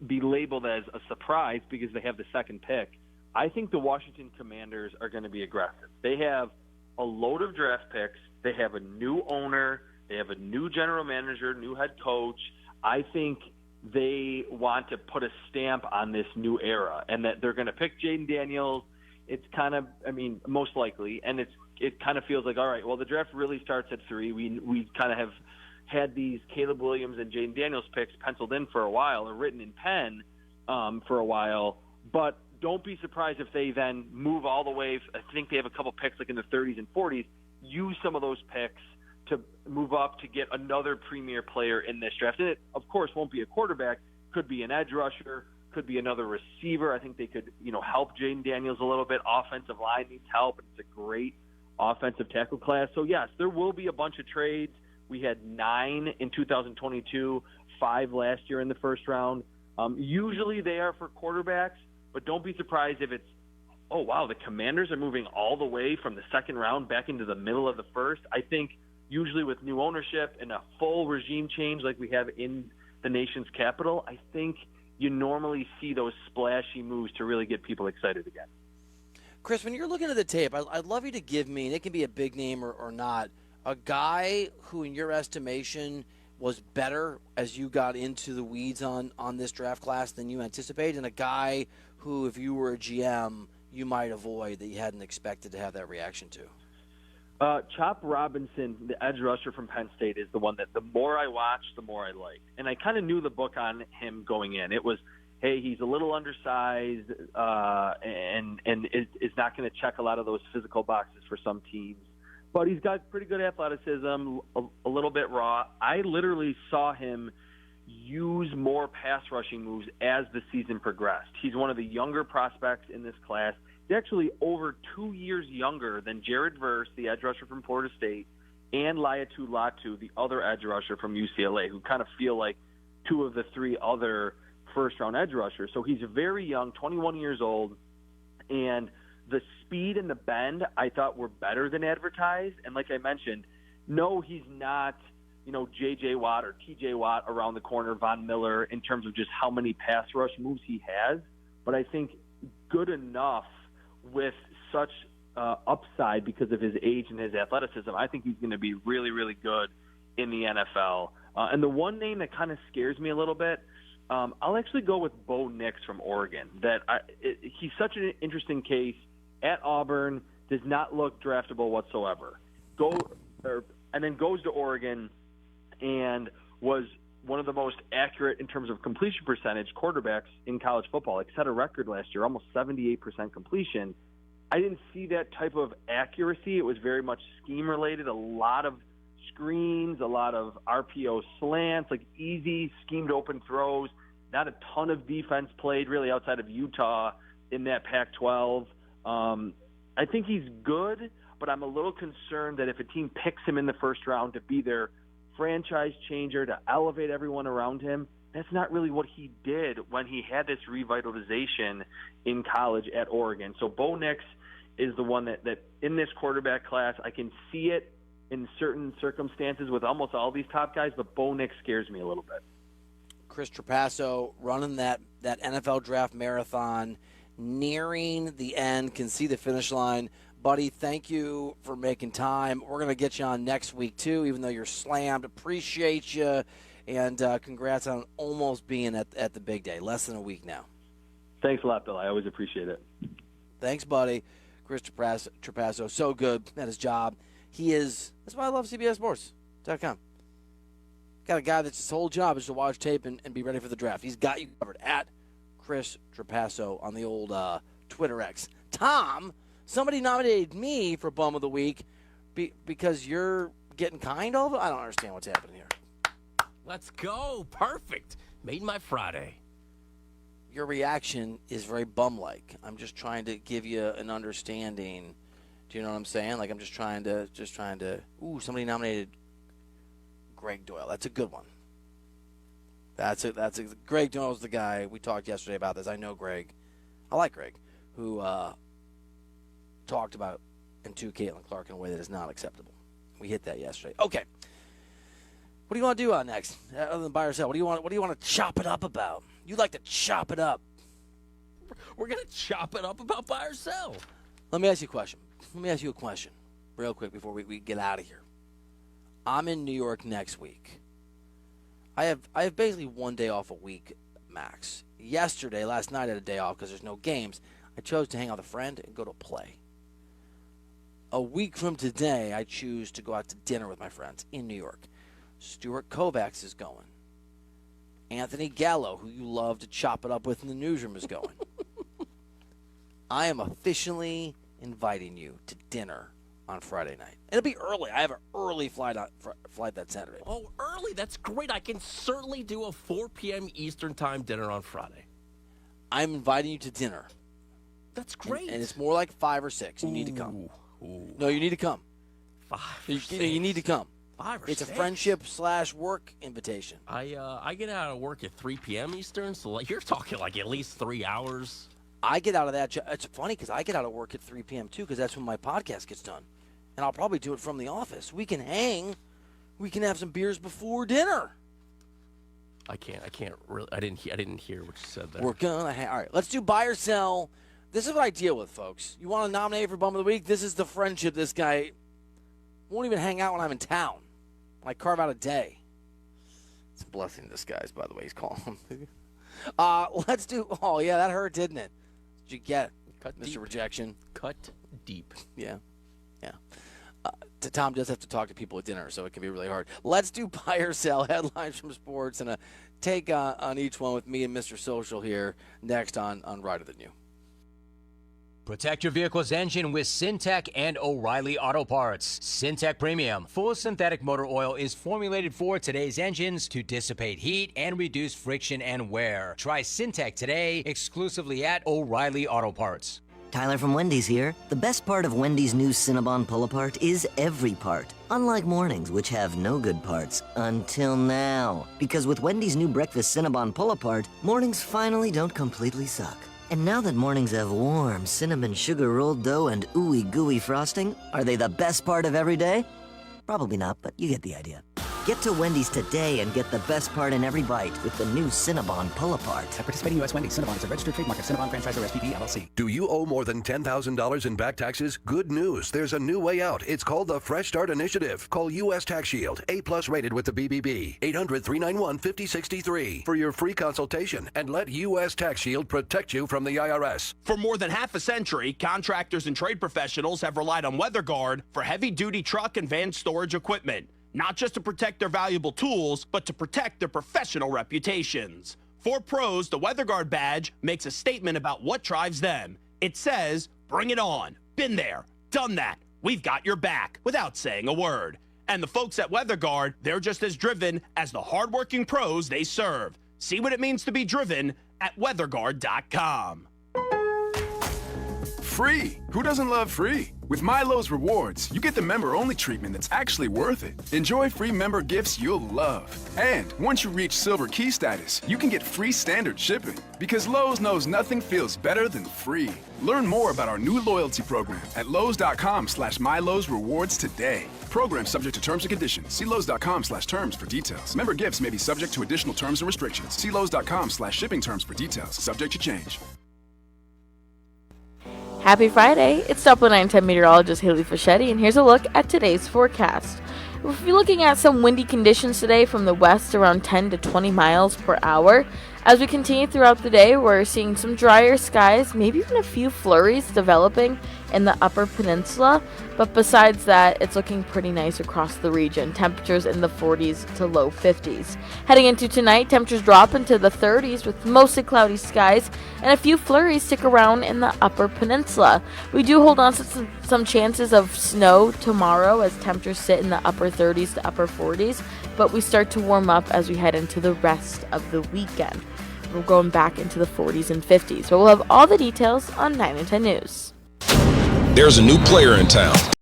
be labeled as a surprise because they have the second pick. I think the Washington Commanders are going to be aggressive. They have a load of draft picks. They have a new owner. They have a new general manager, new head coach. I think they want to put a stamp on this new era and that they're going to pick Jaden Daniels. It's kind of, most likely, and it kind of feels like, all right, well, the draft really starts at 3. We kind of have had these Caleb Williams and Jaden Daniels picks penciled in for a while or written in pen for a while, but don't be surprised if they then move all the way. I think they have a couple picks like in the 30s and 40s. Use some of those picks to move up to get another premier player in this draft. And it, of course, won't be a quarterback. Could be an edge rusher. Could be another receiver. I think they could, help Jaden Daniels a little bit. Offensive line needs help. It's a great offensive tackle class. So, yes, there will be a bunch of trades. We had 9 in 2022, 5 last year in the first round. Usually they are for quarterbacks, but don't be surprised if it's, oh, wow, the Commanders are moving all the way from the second round back into the middle of the first. I think usually with new ownership and a full regime change like we have in the nation's capital, I think you normally see those splashy moves to really get people excited again. Chris, when you're looking at the tape, I'd love you to give me, and it can be a big name or not, a guy who, in your estimation, was better as you got into the weeds on this draft class than you anticipated, and a guy who, if you were a GM, you might avoid that you hadn't expected to have that reaction to. Chop Robinson, the edge rusher from Penn State, is the one that the more I watched, the more I liked. And I kind of knew the book on him going in. It was, hey, he's a little undersized and is not going to check a lot of those physical boxes for some teams. But he's got pretty good athleticism, a little bit raw. I literally saw him use more pass rushing moves as the season progressed. He's one of the younger prospects in this class. He's actually over 2 years younger than Jared Verse, the edge rusher from Florida State, and Laiatu Latu, the other edge rusher from UCLA, who kind of feel like two of the three other first-round edge rushers. So he's very young, 21 years old, and the speed and the bend I thought were better than advertised. And like I mentioned, no, he's not, J.J. Watt or T.J. Watt around the corner, Von Miller, in terms of just how many pass rush moves he has. But I think good enough with such upside because of his age and his athleticism. I think he's going to be really, really good in the NFL. And the one name that kind of scares me a little bit, I'll actually go with Bo Nix from Oregon. He's such an interesting case. At Auburn, does not look draftable whatsoever. And then goes to Oregon and was one of the most accurate in terms of completion percentage quarterbacks in college football. Like set a record last year, almost 78% completion. I didn't see that type of accuracy. It was very much scheme related. A lot of screens, a lot of RPO slants, like easy schemed open throws. Not a ton of defense played really outside of Utah in that Pac-12. I think he's good, but I'm a little concerned that if a team picks him in the first round to be their franchise changer, to elevate everyone around him, that's not really what he did when he had this revitalization in college at Oregon. So Bo Nix is the one that in this quarterback class, I can see it in certain circumstances with almost all these top guys, but Bo Nix scares me a little bit. Chris Trapasso running that NFL draft marathon, nearing the end, can see the finish line. Buddy, thank you for making time. We're going to get you on next week, too, even though you're slammed. Appreciate you, and congrats on almost being at the big day. Less than a week now. Thanks a lot, Bill. I always appreciate it. Thanks, buddy. Chris Trapasso, so good at his job. That's why I love CBSSports.com. Got a guy that's his whole job is to watch tape and be ready for the draft. He's got you covered at Chris Trapasso on the old Twitter X. Tom, somebody nominated me for Bum of the Week because you're getting kind of? I don't understand what's happening here. Let's go. Perfect. Made my Friday. Your reaction is very bum-like. I'm just trying to give you an understanding. Do you know what I'm saying? Like I'm just trying to. Ooh, somebody nominated Greg Doyle. That's a good one. Greg Doyle's the guy. We talked yesterday about this. I know Greg. I like Greg, who talked about and to Caitlin Clark in a way that is not acceptable. We hit that yesterday. Okay. What do you want to do next? Other than buy or sell, what do you want to chop it up about? You like to chop it up. We're going to chop it up about buy or sell. Let me ask you a question real quick before we get out of here. I'm in New York next week. I have basically 1 day off a week max. Last night I had a day off because there's no games. I chose to hang out with a friend and go to a play. A week from today, I choose to go out to dinner with my friends in New York. Stuart Kovacs is going. Anthony Gallo, who you love to chop it up with in the newsroom, is going. I am officially inviting you to dinner on Friday night. It'll be early. I have an early flight that Saturday. Oh, early. That's great. I can certainly do a 4 p.m. Eastern time dinner on Friday. I'm inviting you to dinner. That's great. And it's more like 5 or 6. You need to come. No, you need to come. 5 or 6. You need to come. 5 or 6. It's a friendship/work invitation. I get out of work at 3 p.m. Eastern, so you're talking like at least 3 hours. I get out of that. It's funny because I get out of work at 3 p.m. too because that's when my podcast gets done. And I'll probably do it from the office. We can hang. We can have some beers before dinner. I can't really. I didn't hear what you said there. We're gonna hang. All right, let's do buy or sell. This is what I deal with, folks. You want to nominate for Bum of the Week? This is the friendship this guy won't even hang out when I'm in town. I carve out a day. It's a blessing in disguise, by the way, he's calling. Let's do, oh, yeah, that hurt, didn't it? Did you get Cut Mr. deep. Rejection? Cut deep. Yeah. Tom does have to talk to people at dinner, so it can be really hard. Let's do buy or sell headlines from sports and a take on each one with me and Mr. Social here next on Rider Than You. Protect your vehicle's engine with Syntec and O'Reilly Auto Parts. Syntec Premium full synthetic motor oil is formulated for today's engines to dissipate heat and reduce friction and wear. Try Syntec today exclusively at O'Reilly Auto Parts. Tyler from Wendy's here. The best part of Wendy's new Cinnabon Pull-Apart is every part. Unlike mornings, which have no good parts. Until now. Because with Wendy's new breakfast Cinnabon Pull-Apart, mornings finally don't completely suck. And now that mornings have warm cinnamon sugar rolled dough and ooey gooey frosting, are they the best part of every day? Probably not, but you get the idea. Get to Wendy's today and get the best part in every bite with the new Cinnabon Pull-Apart. At participating U.S. Wendy's, Cinnabon is a registered trademark of Cinnabon Franchisor SPP, LLC. Do you owe more than $10,000 in back taxes? Good news. There's a new way out. It's called the Fresh Start Initiative. Call U.S. Tax Shield, A+ rated with the BBB. 800-391-5063 for your free consultation and let U.S. Tax Shield protect you from the IRS. For more than half a century, contractors and trade professionals have relied on WeatherGuard for heavy-duty truck and van storage equipment. Not just to protect their valuable tools, but to protect their professional reputations. For pros, the WeatherGuard badge makes a statement about what drives them. It says, bring it on. Been there, done that. We've got your back, without saying a word. And the folks at WeatherGuard, they're just as driven as the hardworking pros they serve. See what it means to be driven at WeatherGuard.com. Free! Who doesn't love free? With Milo's Rewards, you get the member-only treatment that's actually worth it. Enjoy free member gifts you'll love. And once you reach Silver Key status, you can get free standard shipping. Because Lowe's knows nothing feels better than free. Learn more about our new loyalty program at Lowe's.com/MyLowe's Rewards today. Program subject to terms and conditions. See Lowe's.com/terms for details. Member gifts may be subject to additional terms and restrictions. See Lowe's.com/shipping terms for details. Subject to change. Happy Friday! It's Doppler 910 meteorologist Haley Fischetti, and here's a look at today's forecast. We'll be looking at some windy conditions today from the west around 10 to 20 miles per hour. As we continue throughout the day, we're seeing some drier skies, maybe even a few flurries developing in the upper peninsula. But besides that, it's looking pretty nice across the region. Temperatures in the 40s to low 50s. Heading into tonight, temperatures drop into the 30s with mostly cloudy skies, and a few flurries stick around in the upper peninsula. We do hold on to some chances of snow tomorrow as temperatures sit in the upper 30s to upper 40s, but we start to warm up as we head into the rest of the weekend. We're going back into the 40s and 50s, but we'll have all the details on 9 and 10 News. There's a new player in town.